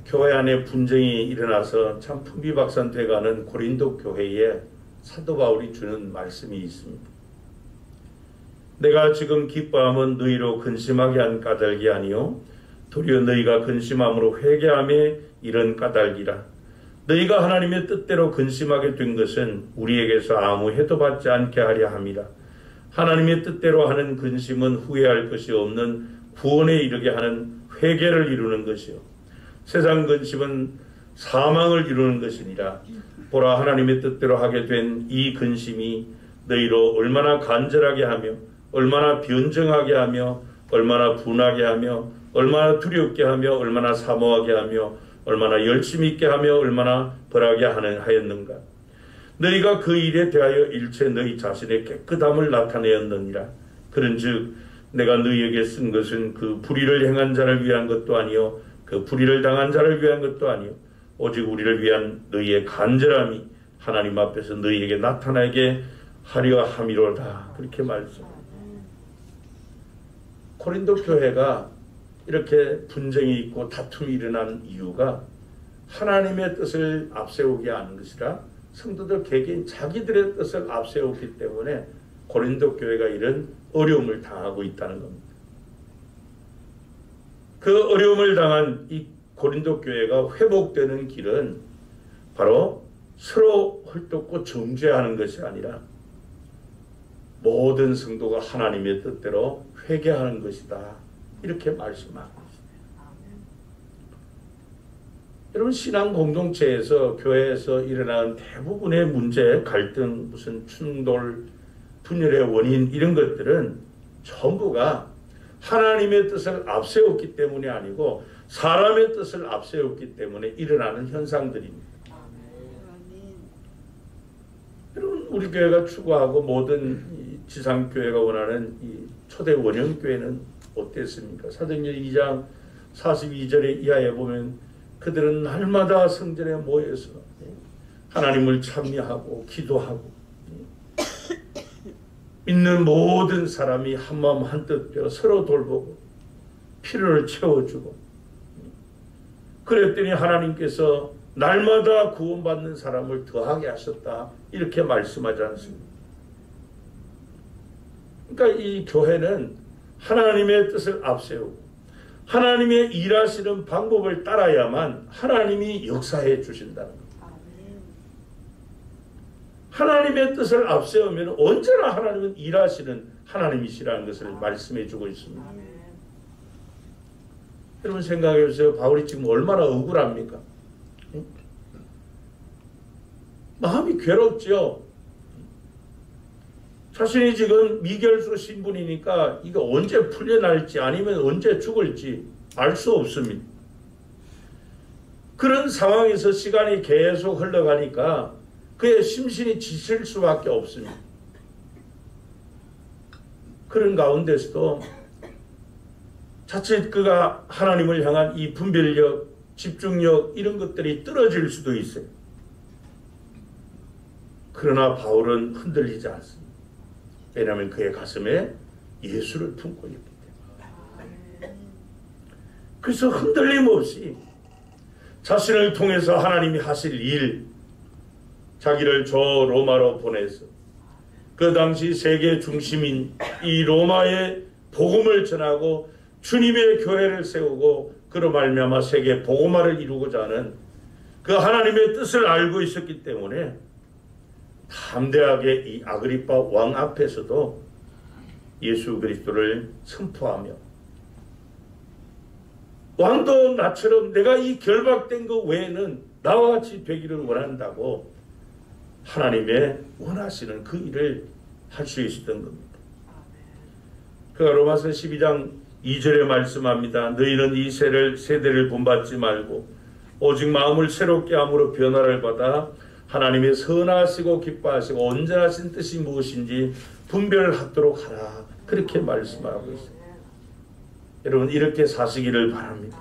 교회 안에 분쟁이 일어나서 참 풍비박산돼가는 고린도 교회에 사도 바울이 주는 말씀이 있습니다. 내가 지금 기뻐함은 너희로 근심하게 한 까닭이 아니요 도리어 너희가 근심함으로 회개함에 이런 까닭이라. 너희가 하나님의 뜻대로 근심하게 된 것은 우리에게서 아무 해도 받지 않게 하려 함이라. 하나님의 뜻대로 하는 근심은 후회할 것이 없는 구원에 이르게 하는 회개를 이루는 것이요 세상 근심은 사망을 이루는 것이니라. 보라, 하나님의 뜻대로 하게 된 이 근심이 너희로 얼마나 간절하게 하며 얼마나 변정하게 하며 얼마나 분하게 하며 얼마나 두렵게 하며 얼마나 사모하게 하며 얼마나 열심히 있게 하며 얼마나 벌하게 하였는가. 너희가 그 일에 대하여 일체 너희 자신의 깨끗함을 나타내었느니라. 그런즉 내가 너희에게 쓴 것은 그 불의를 행한 자를 위한 것도 아니요 그 불의를 당한 자를 위한 것도 아니요 오직 우리를 위한 너희의 간절함이 하나님 앞에서 너희에게 나타나게 하려 함이로다. 그렇게 말씀합니다. 고린도 교회가 이렇게 분쟁이 있고 다툼이 일어난 이유가 하나님의 뜻을 앞세우게 하는 것이라 성도들 개개인 자기들의 뜻을 앞세웠기 때문에 고린도 교회가 이런 어려움을 당하고 있다는 겁니다. 그 어려움을 당한 이 고린도 교회가 회복되는 길은 바로 서로 헐뜯고 정죄하는 것이 아니라 모든 성도가 하나님의 뜻대로 회개하는 것이다. 이렇게 말씀하고 있습니다. 여러분, 신앙 공동체에서 교회에서 일어나는 대부분의 문제, 갈등, 무슨 충돌, 분열의 원인 이런 것들은 전부가 하나님의 뜻을 앞세웠기 때문이 아니고 사람의 뜻을 앞세웠기 때문에 일어나는 현상들입니다. 여러분, 우리 교회가 추구하고 모든 지상교회가 원하는 이 초대 원형교회는 어땠습니까? 사도행전 2장 42절의 이하에 보면 그들은 날마다 성전에 모여서 하나님을 찬미하고 기도하고 믿는 모든 사람이 한마음 한뜻 되어 서로 돌보고 필요를 채워주고 그랬더니 하나님께서 날마다 구원받는 사람을 더하게 하셨다. 이렇게 말씀하지 않습니다. 그러니까 이 교회는 하나님의 뜻을 앞세우고 하나님의 일하시는 방법을 따라야만 하나님이 역사해 주신다는 겁니다. 하나님의 뜻을 앞세우면 언제나 하나님은 일하시는 하나님이시라는 것을 말씀해 주고 있습니다. 여러분 생각해 보세요. 바울이 지금 얼마나 억울합니까? 마음이 괴롭죠. 자신이 지금 미결소 신분이니까 이거 언제 풀려날지 아니면 언제 죽을지 알 수 없습니다. 그런 상황에서 시간이 계속 흘러가니까 그의 심신이 지칠 수밖에 없습니다. 그런 가운데서도 자칫 그가 하나님을 향한 이 분별력, 집중력 이런 것들이 떨어질 수도 있어요. 그러나 바울은 흔들리지 않습니다. 왜냐하면 그의 가슴에 예수를 품고 있기 때문에. 그래서 흔들림 없이 자신을 통해서 하나님이 하실 일, 자기를 저 로마로 보내서 그 당시 세계 중심인 이 로마의 복음을 전하고 주님의 교회를 세우고 그로 말미암아 세계 복음화를 이루고자 하는 그 하나님의 뜻을 알고 있었기 때문에 담대하게 이 아그리파 왕 앞에서도 예수 그리스도를 선포하며 왕도 나처럼 내가 이 결박된 것 외에는 나와 같이 되기를 원한다고 하나님의 원하시는 그 일을 할 수 있었던 겁니다. 그가 로마서 12장 2절에 말씀합니다. 너희는 이 세대를 본받지 말고 오직 마음을 새롭게 함으로 변화를 받아 하나님의 선하시고 기뻐하시고 온전하신 뜻이 무엇인지 분별하도록 하라. 그렇게 말씀하고 있습니다. 여러분 이렇게 사시기를 바랍니다.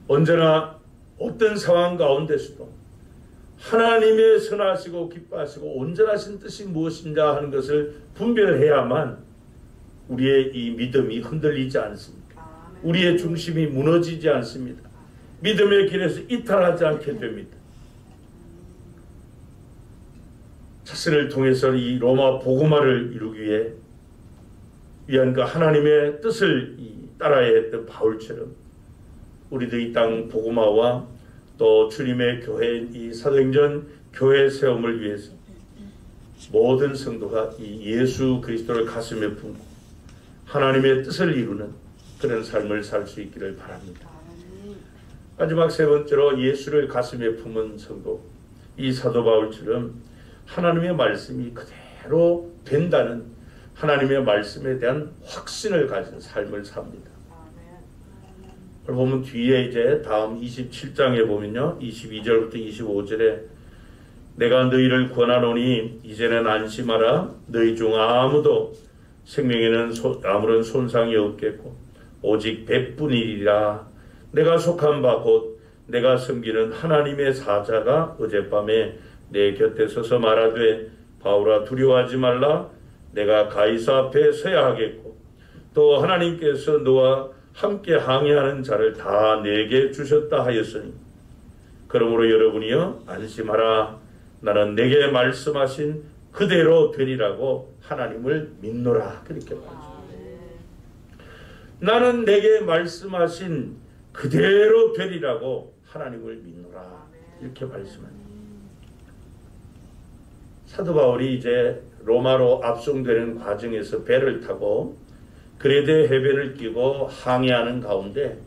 언제나 어떤 상황 가운데서도 하나님의 선하시고 기뻐하시고 온전하신 뜻이 무엇인가 하는 것을 분별해야만 우리의 이 믿음이 흔들리지 않습니다. 우리의 중심이 무너지지 않습니다. 믿음의 길에서 이탈하지 않게 됩니다. 자신을 통해서 이 로마 복음화를 이루기 위한 그 하나님의 뜻을 따라야 했던 바울처럼 우리도 이 땅 복음화와 또 주님의 교회인 이 사도행전 교회 세움을 위해서 모든 성도가 이 예수 그리스도를 가슴에 품고 하나님의 뜻을 이루는 그런 삶을 살 수 있기를 바랍니다. 마지막 세 번째로 예수를 가슴에 품은 성도, 이 사도 바울처럼 하나님의 말씀이 그대로 된다는 하나님의 말씀에 대한 확신을 가진 삶을 삽니다. 그걸 보면 뒤에 이제 다음 27장에 보면요, 22절부터 25절에 내가 너희를 권하노니 이제는 안심하라. 너희 중 아무도 생명에는 아무런 손상이 없겠고 오직 배뿐이리라. 내가 속한 바 곧 내가 섬기는 하나님의 사자가 어젯밤에 내 곁에 서서 말하되 바울아 두려워하지 말라. 내가 가이사 앞에 서야 하겠고 또 하나님께서 너와 함께 항해하는 자를 다 내게 주셨다 하였으니 그러므로 여러분이여 안심하라. 나는 내게 말씀하신 그대로 되리라고 하나님을 믿노라. 그렇게 말씀합니다. 나는 내게 말씀하신 그대로 되리라고 하나님을 믿노라. 이렇게 말씀합니다. 사도 바울이 이제 로마로 압송되는 과정에서 배를 타고 그레데 해변을 끼고 항해하는 가운데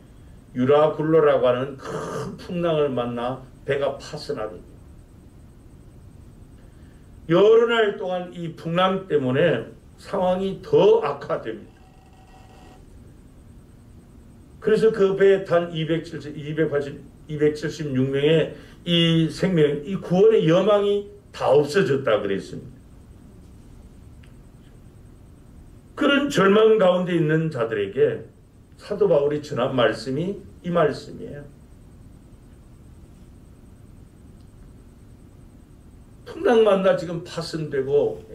유라굴로라고 하는 큰 풍랑을 만나 배가 파손하게 됩니다. 여러 날 동안 이 풍랑 때문에 상황이 더 악화됩니다. 그래서 그 배에 탄 276명의 이 생명, 이 구원의 여망이 다 없어졌다 그랬습니다. 그런 절망 가운데 있는 자들에게 사도 바울이 전한 말씀이 이 말씀이에요. 풍랑 만나 지금 파손되고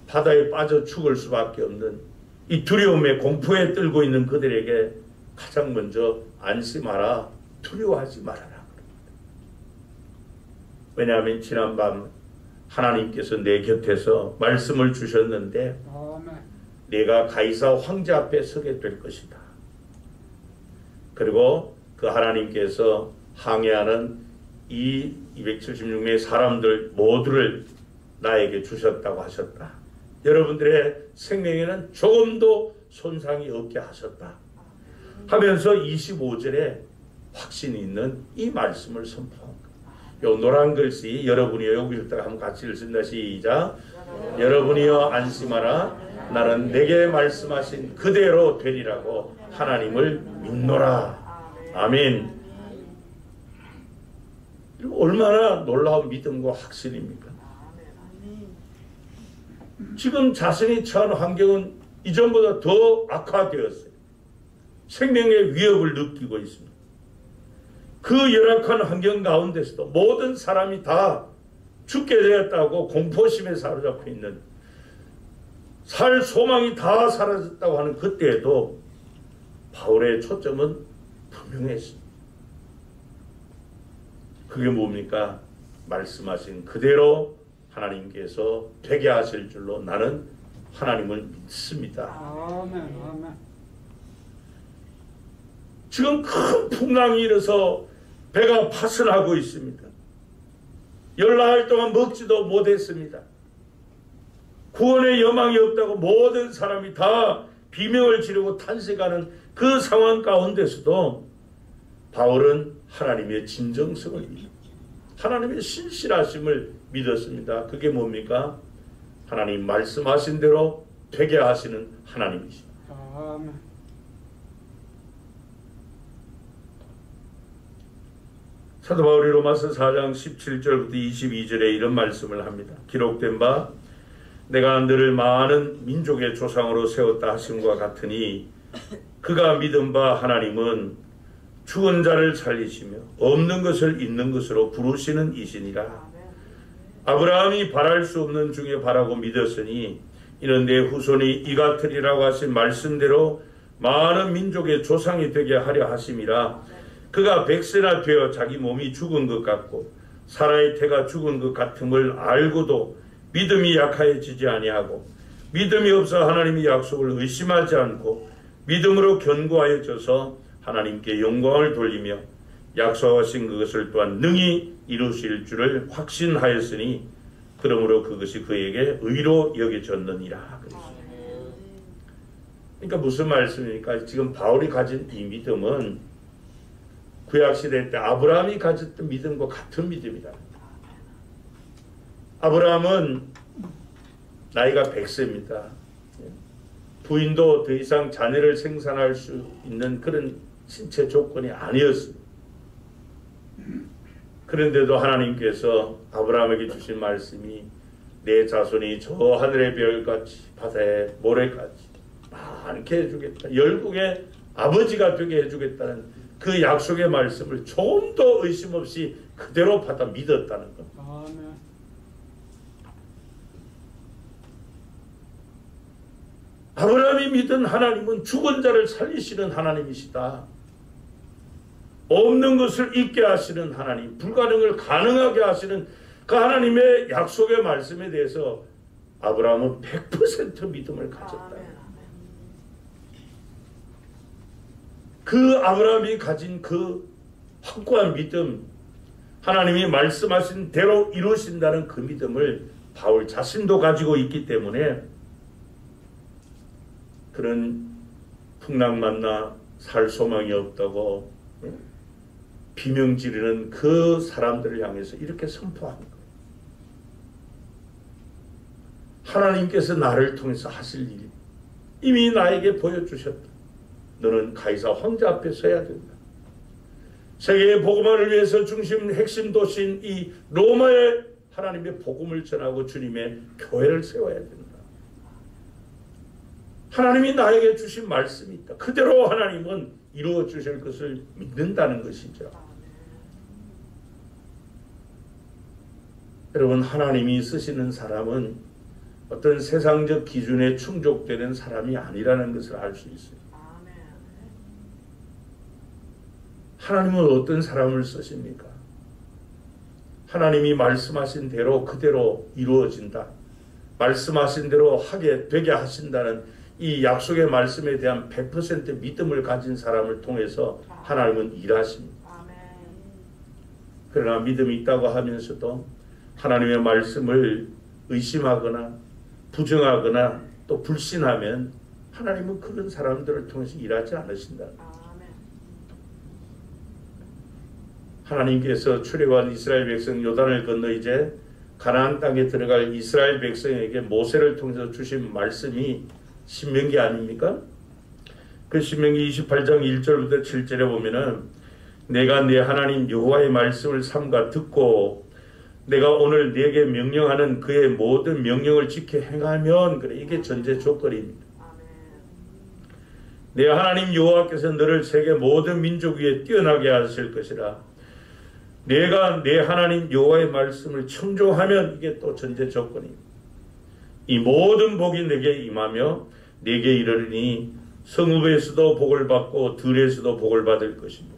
바다에 빠져 죽을 수밖에 없는 이 두려움에 공포에 떨고 있는 그들에게 가장 먼저 안심하라, 두려워하지 말아라. 왜냐하면 지난밤 하나님께서 내 곁에서 말씀을 주셨는데 내가 가이사 황제 앞에 서게 될 것이다. 그리고 그 하나님께서 항해하는 이 276명의 사람들 모두를 나에게 주셨다고 하셨다. 여러분들의 생명에는 조금도 손상이 없게 하셨다. 하면서 25절에 확신이 있는 이 말씀을 선포합니다. 요 노란 글씨 여러분이여 여기 읽다가 한번 같이 읽습니다. 시작. 여러분이여 안심하라. 나는 내게 말씀하신 그대로 되리라고 하나님을 믿노라. 아멘. 얼마나 놀라운 믿음과 확신입니까? 지금 자신이 처한 환경은 이전보다 더 악화되었어요. 생명의 위협을 느끼고 있습니다. 그 열악한 환경 가운데서도 모든 사람이 다 죽게 되었다고 공포심에 사로잡혀 있는, 살 소망이 다 사라졌다고 하는 그때에도 바울의 초점은 분명했습니다. 그게 뭡니까? 말씀하신 그대로 하나님께서 되게 하실 줄로 나는 하나님을 믿습니다. 아멘, 아멘. 지금 큰 풍랑이 일어서 배가 파손하고 있습니다. 열나흘 동안 먹지도 못했습니다. 구원의 여망이 없다고 모든 사람이 다 비명을 지르고 탄식하는 그 상황 가운데서도 바울은 하나님의 진정성을 믿습니다. 하나님의 신실하심을 믿었습니다. 그게 뭡니까? 하나님 말씀하신 대로 되게 하시는 하나님이십니다. 아멘. 사도 바울이 로마서 4장 17절부터 22절에 이런 말씀을 합니다. 기록된 바 내가 너를 많은 민족의 조상으로 세웠다 하심과 같으니 그가 믿은 바 하나님은 죽은 자를 살리시며 없는 것을 있는 것으로 부르시는 이시니라. 아브라함이 바랄 수 없는 중에 바라고 믿었으니 이는 내 후손이 이 같으리라고 하신 말씀대로 많은 민족의 조상이 되게 하려 하심이라. 그가 100세나 되어 자기 몸이 죽은 것 같고 사라의 태가 죽은 것 같음을 알고도 믿음이 약하여지지 아니하고 믿음이 없어 하나님의 약속을 의심하지 않고 믿음으로 견고하여져서 하나님께 영광을 돌리며 약속하신 그것을 또한 능히 이루실 줄을 확신하였으니 그러므로 그것이 그에게 의로 여겨졌느니라. 그러니까 무슨 말씀입니까? 지금 바울이 가진 이 믿음은 구약시대 때 아브라함이 가졌던 믿음과 같은 믿음이다. 아브라함은 나이가 100세입니다. 부인도 더 이상 자녀를 생산할 수 있는 그런 신체 조건이 아니었습니다. 그런데도 하나님께서 아브라함에게 주신 말씀이 내 자손이 저 하늘의 별같이 바다의 모래같이 많게 해주겠다. 열국의 아버지가 되게 해주겠다는 그 약속의 말씀을 조금도 의심 없이 그대로 받아 믿었다는 것. 아멘. 아브라함이 믿은 하나님은 죽은 자를 살리시는 하나님이시다. 없는 것을 있게 하시는 하나님, 불가능을 가능하게 하시는 그 하나님의 약속의 말씀에 대해서 아브라함은 100% 믿음을 가졌다. 그 아브라함이 가진 그 확고한 믿음, 하나님이 말씀하신 대로 이루신다는 그 믿음을 바울 자신도 가지고 있기 때문에 그런 풍랑 만나 살 소망이 없다고 비명 지르는 그 사람들을 향해서 이렇게 선포하는 거예요. 하나님께서 나를 통해서 하실 일 이미 나에게 보여주셨다. 너는 가이사 황제 앞에 서야 된다. 세계의 복음화를 위해서 중심 핵심 도시인 이 로마에 하나님의 복음을 전하고 주님의 교회를 세워야 된다. 하나님이 나에게 주신 말씀이 있다. 그대로 하나님은 이루어 주실 것을 믿는다는 것이죠. 여러분, 하나님이 쓰시는 사람은 어떤 세상적 기준에 충족되는 사람이 아니라는 것을 알 수 있어요. 하나님은 어떤 사람을 쓰십니까? 하나님이 말씀하신 대로 그대로 이루어진다. 말씀하신 대로 하게 되게 하신다는 이 약속의 말씀에 대한 100% 믿음을 가진 사람을 통해서 하나님은 일하십니다. 그러나 믿음이 있다고 하면서도 하나님의 말씀을 의심하거나 부정하거나 또 불신하면 하나님은 그런 사람들을 통해서 일하지 않으신다. 하나님께서 출애굽한 이스라엘 백성 요단을 건너 이제 가나안 땅에 들어갈 이스라엘 백성에게 모세를 통해서 주신 말씀이 신명기 아닙니까? 그 신명기 28장 1절부터 7절에 보면은 내가 내 하나님 여호와의 말씀을 삼가 듣고 내가 오늘 네게 명령하는 그의 모든 명령을 지켜 행하면 그래 이게 전제 조건입니다. 내 하나님 여호와께서 너를 세계 모든 민족 위에 뛰어나게 하실 것이라. 내가 내 하나님 여호와의 말씀을 청종하면 이게 또 전제 조건입니다. 이 모든 복이 내게 임하며 내게 이르리니 성읍에서도 복을 받고 들에서도 복을 받을 것이며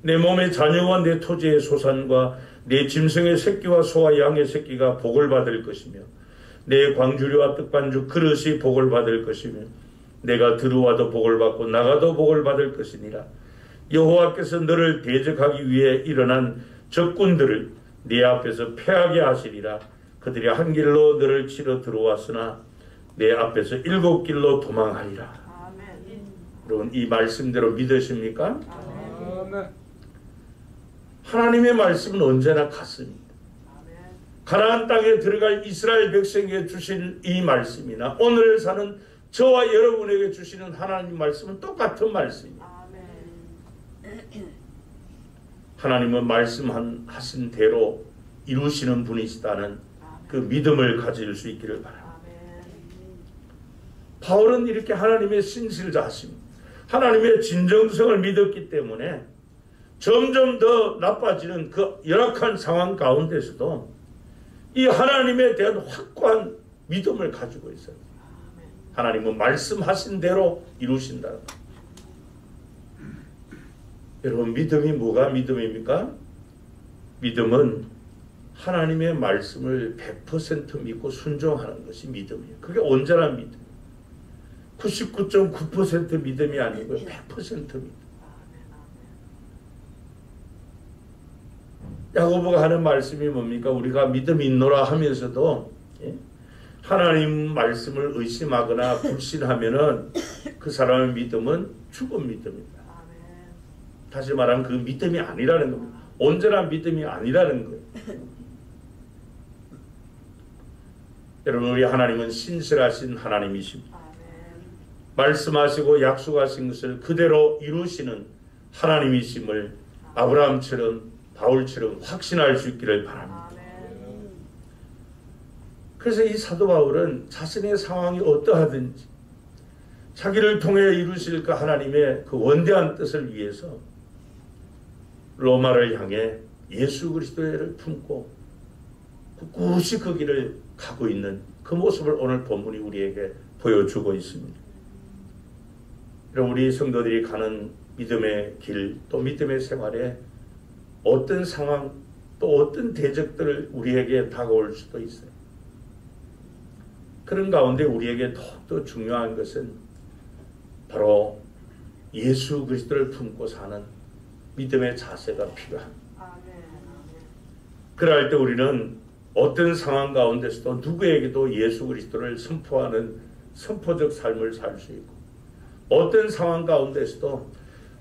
내 몸의 자녀와 내 토지의 소산과 내 짐승의 새끼와 소와 양의 새끼가 복을 받을 것이며 내 광주리와 떡반죽 그릇이 복을 받을 것이며 내가 들어와도 복을 받고 나가도 복을 받을 것이니라. 여호와께서 너를 대적하기 위해 일어난 적군들을 네 앞에서 패하게 하시리라. 그들이 한 길로 너를 치러 들어왔으나 내 앞에서 7길로 도망하리라. 여러분 이 말씀대로 믿으십니까? 하나님의 말씀은 언제나 같습니다. 가나안 땅에 들어갈 이스라엘 백성에게 주신 이 말씀이나 오늘 사는 저와 여러분에게 주시는 하나님 말씀은 똑같은 말씀입니다. 하나님은 말씀하신 대로 이루시는 분이시다는 그 믿음을 가질 수 있기를 바랍니다. 바울은 이렇게 하나님의 신실자심, 하나님의 진정성을 믿었기 때문에 점점 더 나빠지는 그 열악한 상황 가운데서도 이 하나님에 대한 확고한 믿음을 가지고 있어요. 하나님은 말씀하신 대로 이루신다. 여러분 믿음이 뭐가 믿음입니까? 믿음은 하나님의 말씀을 100% 믿고 순종하는 것이 믿음이에요. 그게 온전한 믿음. 99.9% 믿음이 아니고 100% 믿음. 야고보가 하는 말씀이 뭡니까? 우리가 믿음이 있노라 하면서도 하나님 말씀을 의심하거나 불신하면은 그 사람의 믿음은 죽은 믿음입니다. 다시 말하면 그 믿음이 아니라는 겁니다. 온전한 믿음이 아니라는 거예요. 여러분 우리 하나님은 신실하신 하나님이십니다. 말씀하시고 약속하신 것을 그대로 이루시는 하나님이심을 아브라함처럼 바울처럼 확신할 수 있기를 바랍니다. 그래서 이 사도 바울은 자신의 상황이 어떠하든지 자기를 통해 이루실 그 하나님의 그 원대한 뜻을 위해서 로마를 향해 예수 그리스도를 품고 굳이 그 길을 가고 있는 그 모습을 오늘 본문이 우리에게 보여주고 있습니다. 우리 성도들이 가는 믿음의 길 또 믿음의 생활에 어떤 상황 또 어떤 대적들을 우리에게 다가올 수도 있어요. 그런 가운데 우리에게 더욱더 중요한 것은 바로 예수 그리스도를 품고 사는 믿음의 자세가 필요합니다. 그럴 때 우리는 어떤 상황 가운데서도 누구에게도 예수 그리스도를 선포하는 선포적 삶을 살 수 있고 어떤 상황 가운데서도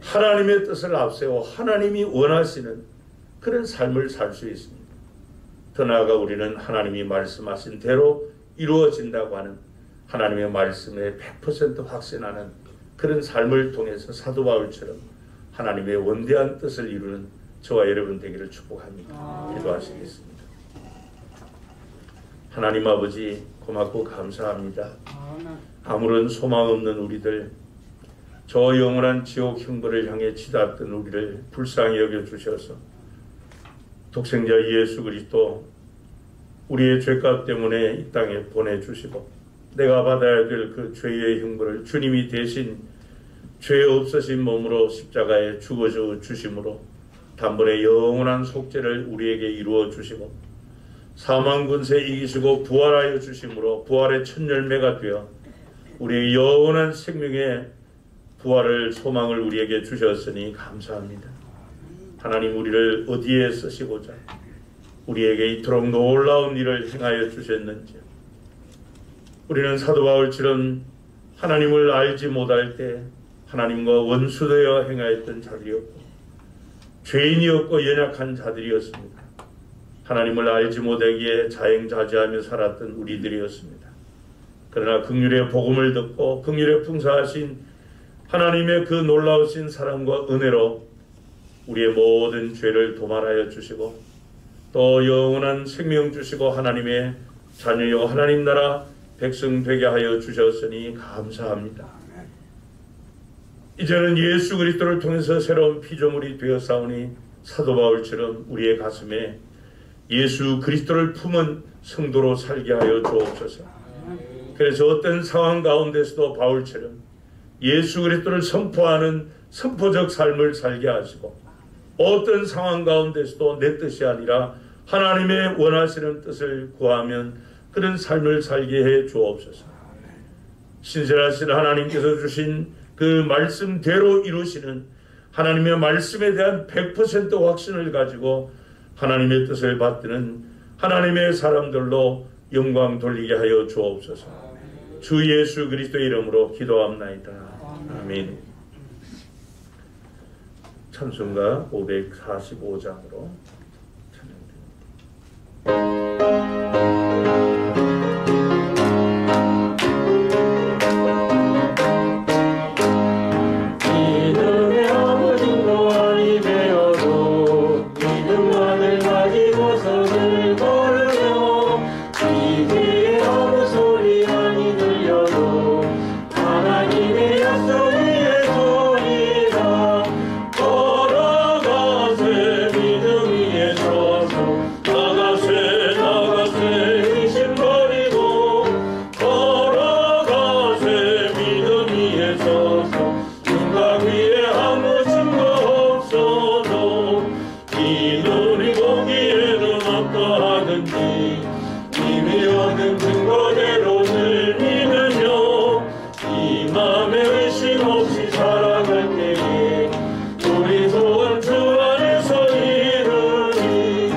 하나님의 뜻을 앞세워 하나님이 원하시는 그런 삶을 살 수 있습니다. 더 나아가 우리는 하나님이 말씀하신 대로 이루어진다고 하는 하나님의 말씀에 100% 확신하는 그런 삶을 통해서 사도 바울처럼 하나님의 원대한 뜻을 이루는 저와 여러분 되기를 축복합니다. 기도하시겠습니다. 하나님 아버지 고맙고 감사합니다. 아무런 소망 없는 우리들, 저 영원한 지옥 형벌을 향해 치닫던 우리를 불쌍히 여겨주셔서 독생자 예수 그리스도 우리의 죄값 때문에 이 땅에 보내주시고 내가 받아야 될 그 죄의 형벌을 주님이 대신 죄 없으신 몸으로 십자가에 죽어져 주심으로 단번에 영원한 속죄를 우리에게 이루어 주시고 사망 군세 이기시고 부활하여 주심으로 부활의 첫 열매가 되어 우리의 영원한 생명의 부활을 소망을 우리에게 주셨으니 감사합니다. 하나님 우리를 어디에 쓰시고자 우리에게 이토록 놀라운 일을 행하여 주셨는지 우리는 사도 바울처럼 하나님을 알지 못할 때 하나님과 원수되어 행하였던 자들이었고 죄인이었고 연약한 자들이었습니다. 하나님을 알지 못하기에 자행자재하며 살았던 우리들이었습니다. 그러나 긍휼의 복음을 듣고 긍휼에 풍성하신 하나님의 그 놀라우신 사랑과 은혜로 우리의 모든 죄를 도말하여 주시고 또 영원한 생명 주시고 하나님의 자녀요 하나님 나라 백성 되게 하여 주셨으니 감사합니다. 이제는 예수 그리스도를 통해서 새로운 피조물이 되었사오니 사도 바울처럼 우리의 가슴에 예수 그리스도를 품은 성도로 살게 하여 주옵소서. 그래서 어떤 상황 가운데서도 바울처럼 예수 그리스도를 선포하는 선포적 삶을 살게 하시고 어떤 상황 가운데서도 내 뜻이 아니라 하나님의 원하시는 뜻을 구하면 그런 삶을 살게 해 주옵소서. 신실하신 하나님께서 주신 그 말씀대로 이루시는 하나님의 말씀에 대한 100% 확신을 가지고 하나님의 뜻을 받드는 하나님의 사람들로 영광 돌리게 하여 주옵소서. 주 예수 그리스도의 이름으로 기도합나이다. 아멘. 찬송가 545장으로 믿음의 아무 증거 아니 배워도 믿음만을 가지고서 늘 걸으며 이기의 아무 소리 아니 들려도 하나님의 약속 위에 서리라. 걸어가세 믿음 위에 서서 나가세 의심버리고 걸어가세 믿음 위에 서서 윤곽 위에 아무 증거 없어도 이 눈이 보기에는 어떠하든지 이미 얻은 증거대로 늘 믿으며 이 맘에 의심 없이 살아갈 때에 우리 소원 주 안에서 이루니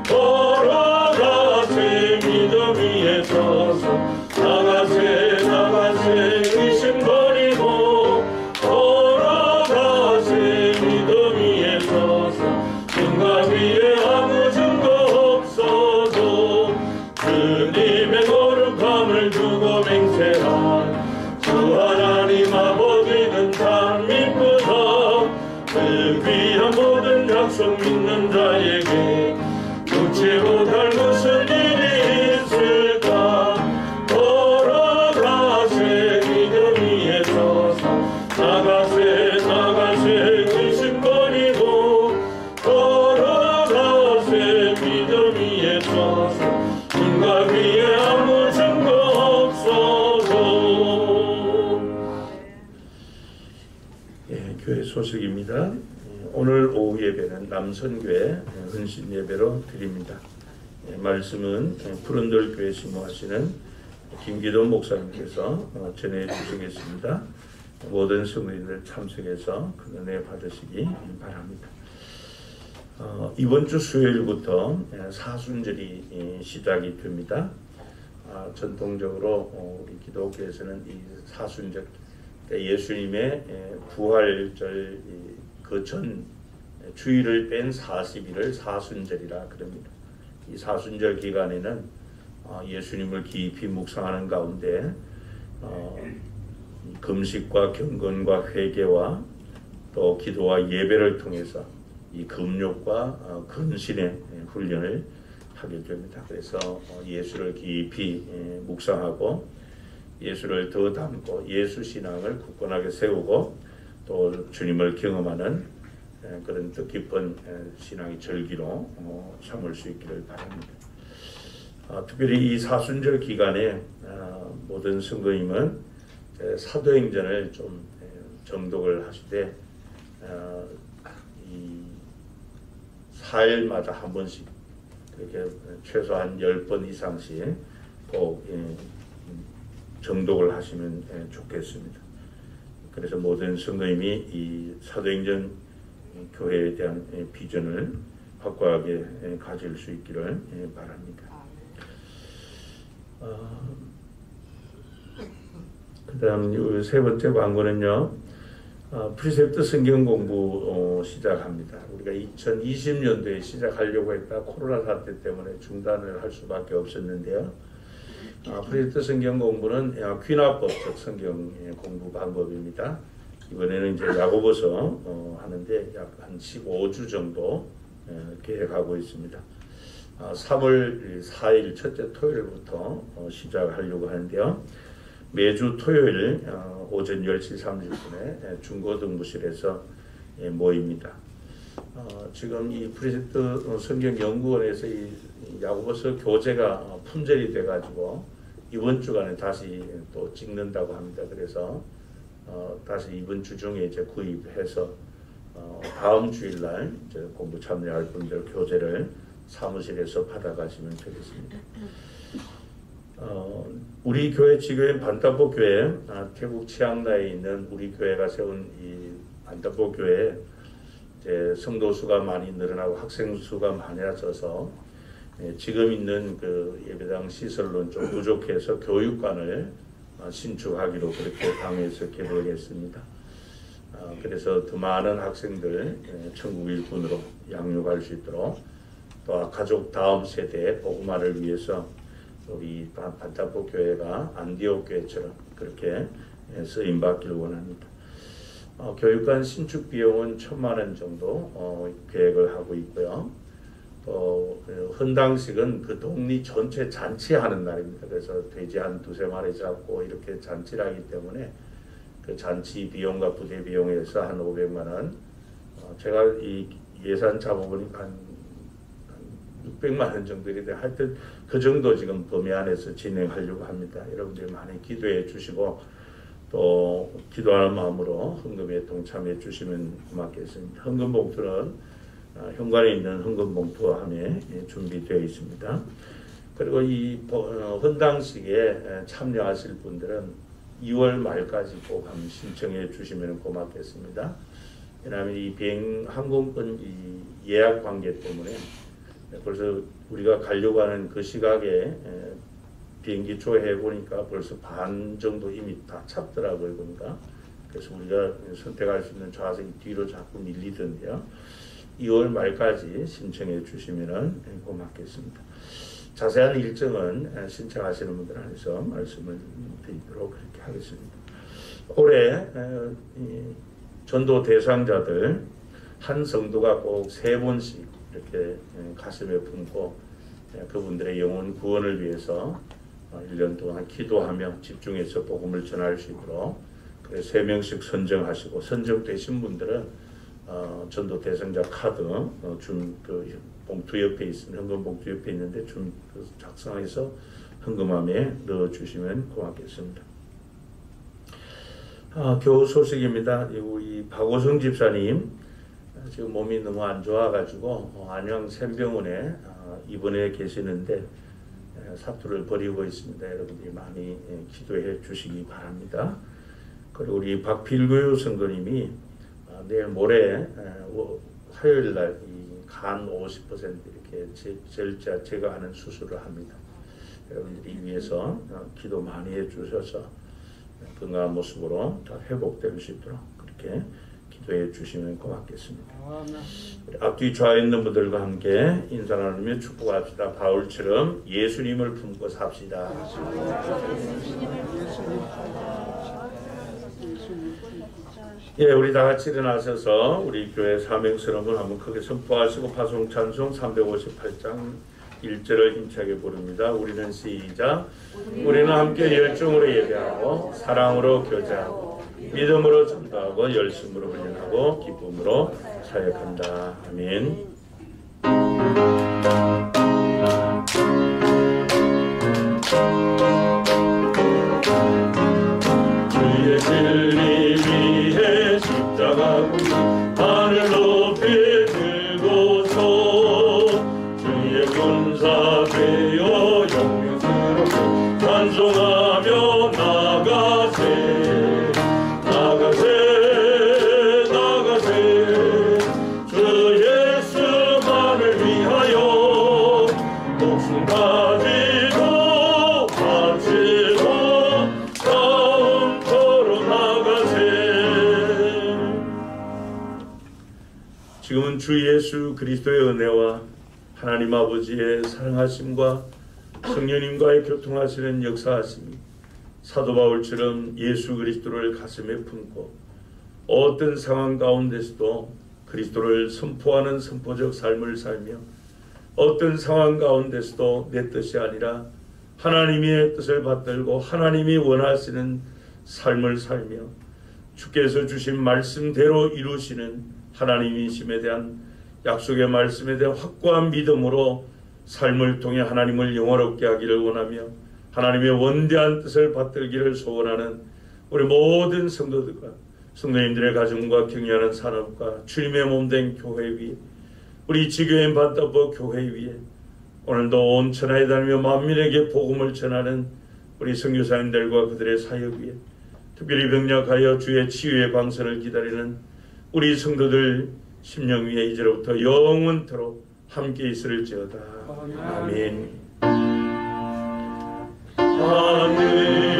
걸어가세 믿음 위에 서서 나가세 의심 버리고 걸어가세 믿음 위에 서서 윤곽 위에 아무 증거 없어도 주님의 거룩함을 두고 맹세한 주 하나님 아버지는 참 믿구나. 그 귀한 모든 약속 믿는 자에게 놓지 못할 무슨 일이 있을까. 걸어가세 믿음 위에 서서 나가세 의심버리고 걸어가세 믿음 위에 서서 윤곽 위에 아무 증거 없어도. 교회 소식입니다. 오늘 오후 예배는 남선교회 헌신 예배로 드립니다. 말씀은 푸른돌 교회 심호하시는 김기도 목사님께서 전해 주시겠습니다. 모든 성도님들 참석해서 그 은혜 받으시기 바랍니다. 이번 주 수요일부터 사순절이 시작이 됩니다. 전통적으로 우리 기독교에서는 이 사순절, 예수님의 부활절 그 전 주일을 뺀 40일을 사순절이라 그럽니다. 이 사순절 기간에는 예수님을 깊이 묵상하는 가운데 금식과 경건과 회개와 또 기도와 예배를 통해서 이 금욕과 근신의 훈련을 하게 됩니다. 그래서 예수를 깊이 묵상하고 예수를 더 닮고 예수 신앙을 굳건하게 세우고 또 주님을 경험하는 그런 뜻깊은 신앙의 절기로 삼을 수 있기를 바랍니다. 특별히 이 사순절 기간에 모든 성도님은 사도행전을 좀 정독을 하시되 이 사일마다 한 번씩 그렇게 최소한 10번 이상씩 꼭 정독을 하시면 좋겠습니다. 그래서 모든 성도님이 이 사도행전 교회에 대한 비전을 확고하게 가질 수 있기를 바랍니다. 그 다음 세 번째 광고는요. 프리셉트 성경 공부 시작합니다. 우리가 2020년도에 시작하려고 했다 코로나 사태 때문에 중단을 할 수밖에 없었는데요. 프리셉트 성경 공부는 귀납법적 성경 공부 방법입니다. 이번에는 이제 야고보서 하는데 약 한 15주 정도 계획하고 있습니다. 3월 4일 첫째 토요일부터 시작하려고 하는데요. 매주 토요일 오전 10시 30분에 중고등부실에서 모입니다. 지금 이 프리셉트 성경연구원에서 이 야고보서 교재가 품절이 돼가지고 이번 주간에 다시 또 찍는다고 합니다. 그래서 다시 이번 주 중에 이제 구입해서 다음 주일날 이제 공부 참여할 분들 교재를 사무실에서 받아가시면 되겠습니다. 우리 교회 지교인 반타보 교회, 태국 치앙라에 있는 우리 교회가 세운 이 반타보 교회 이제 성도 수가 많이 늘어나고 학생 수가 많아져서 지금 있는 그 예배당 시설로는 좀 부족해서 교육관을 신축하기로 그렇게 당에서 개발했습니다. 그래서 더 많은 학생들 천국 일꾼으로 양육할 수 있도록 또 가족 다음 세대 복음화를 위해서 우리 반타보 교회가 안디옥 교회처럼 그렇게 쓰임 받기를 원합니다. 교육관 신축 비용은 1,000만 원 정도 계획을 하고 있고요. 또 헌당식은 그 동리 전체 잔치하는 날입니다. 그래서 돼지 한 2-3마리 잡고 이렇게 잔치를 하기 때문에 그 잔치 비용과 부대 비용에서 한 500만 원. 제가 이 예산 잡아보니까 한 600만 원 정도 이런데 하여튼 그 정도 지금 범위 안에서 진행하려고 합니다. 여러분들이 많이 기도해 주시고 또 기도하는 마음으로 헌금에 동참해 주시면 고맙겠습니다. 헌금 봉투는 현관에 있는 헌금 봉투와 함께 준비되어 있습니다. 그리고 이 헌당식에 참여하실 분들은 2월 말까지 꼭 한번 신청해 주시면 고맙겠습니다. 왜냐하면 이 항공권 예약 관계 때문에 벌써 우리가 가려고 하는 그 시각에 비행기 조회해 보니까 벌써 반 정도 이미 다 찼더라고요. 보니까. 그래서 우리가 선택할 수 있는 좌석이 뒤로 자꾸 밀리던데요. 2월 말까지 신청해 주시면 고맙겠습니다. 자세한 일정은 신청하시는 분들 안에서 말씀을 드리도록 그렇게 하겠습니다. 올해 전도 대상자들 한 성도가 꼭 3번씩 이렇게 가슴에 품고 그분들의 영혼 구원을 위해서 1년 동안 기도하며 집중해서 복음을 전할 수 있도록 3명씩 선정하시고 선정되신 분들은 전도 대상자 카드 그 봉투 옆에 있으면 현금 봉투 옆에 있는데 좀 작성해서 헌금함에 넣어주시면 고맙겠습니다. 교우 소식입니다. 우리 박오성 집사님 지금 몸이 너무 안 좋아가지고 안양 샘병원에 입원해 계시는데 사투를 벌이고 있습니다. 여러분들이 많이 기도해 주시기 바랍니다. 그리고 우리 박필규 선거님이 내일 모레 화요일 날 간 50% 이렇게 절제 제거하는 수술을 합니다. 여러분들이 위해서 기도 많이 해주셔서 건강한 모습으로 다 회복될 수 있도록 그렇게 기도해 주시면 고맙겠습니다. 앞뒤 좌에 있는 분들과 함께 인사 나누며 축복합시다. 바울처럼 예수님을 품고 삽시다. 예, 우리 다 같이 일어나셔서 우리 교회 사명스러움을 한번 크게 선포하시고 파송 찬송 358장 1절을 힘차게 부릅니다. 우리는 시작. 우리는 함께 열정으로 예배하고 사랑으로 교제하고 믿음으로 전도하고 열심으로 훈련하고 기쁨으로 사역한다. 아멘. 주의 진리 위해 십자가 하늘 높이 들고서 주의 군사 되어 영광스럽게 찬송하며 나가세 나가세 주 예수만을 위하여 이제는 주 예수 그리스도의 은혜와 하나님 아버지의 사랑하심과 성령님과의 교통하시는 역사하심이 사도 바울처럼 예수 그리스도를 가슴에 품고 어떤 상황 가운데서도 그리스도를 선포하는 선포적 삶을 살며 어떤 상황 가운데서도 내 뜻이 아니라 하나님의 뜻을 받들고 하나님이 원하시는 삶을 살며 주께서 주신 말씀대로 이루시는 하나님이심에 대한 약속의 말씀에 대한 확고한 믿음으로 삶을 통해 하나님을 영화롭게 하기를 원하며 하나님의 원대한 뜻을 받들기를 소원하는 우리 모든 성도들과 성도님들의 가정과 경영하는 산업과 주님의 몸된 교회 위에 우리 지교인 반다버 교회 위에 오늘도 온 천하에 다니며 만민에게 복음을 전하는 우리 선교사님들과 그들의 사역 위에 특별히 병약하여 주의 치유의 광선을 기다리는 우리 성도들 심령 위에 이제로부터 영원토록 함께 있을지어다. 아멘. 하늘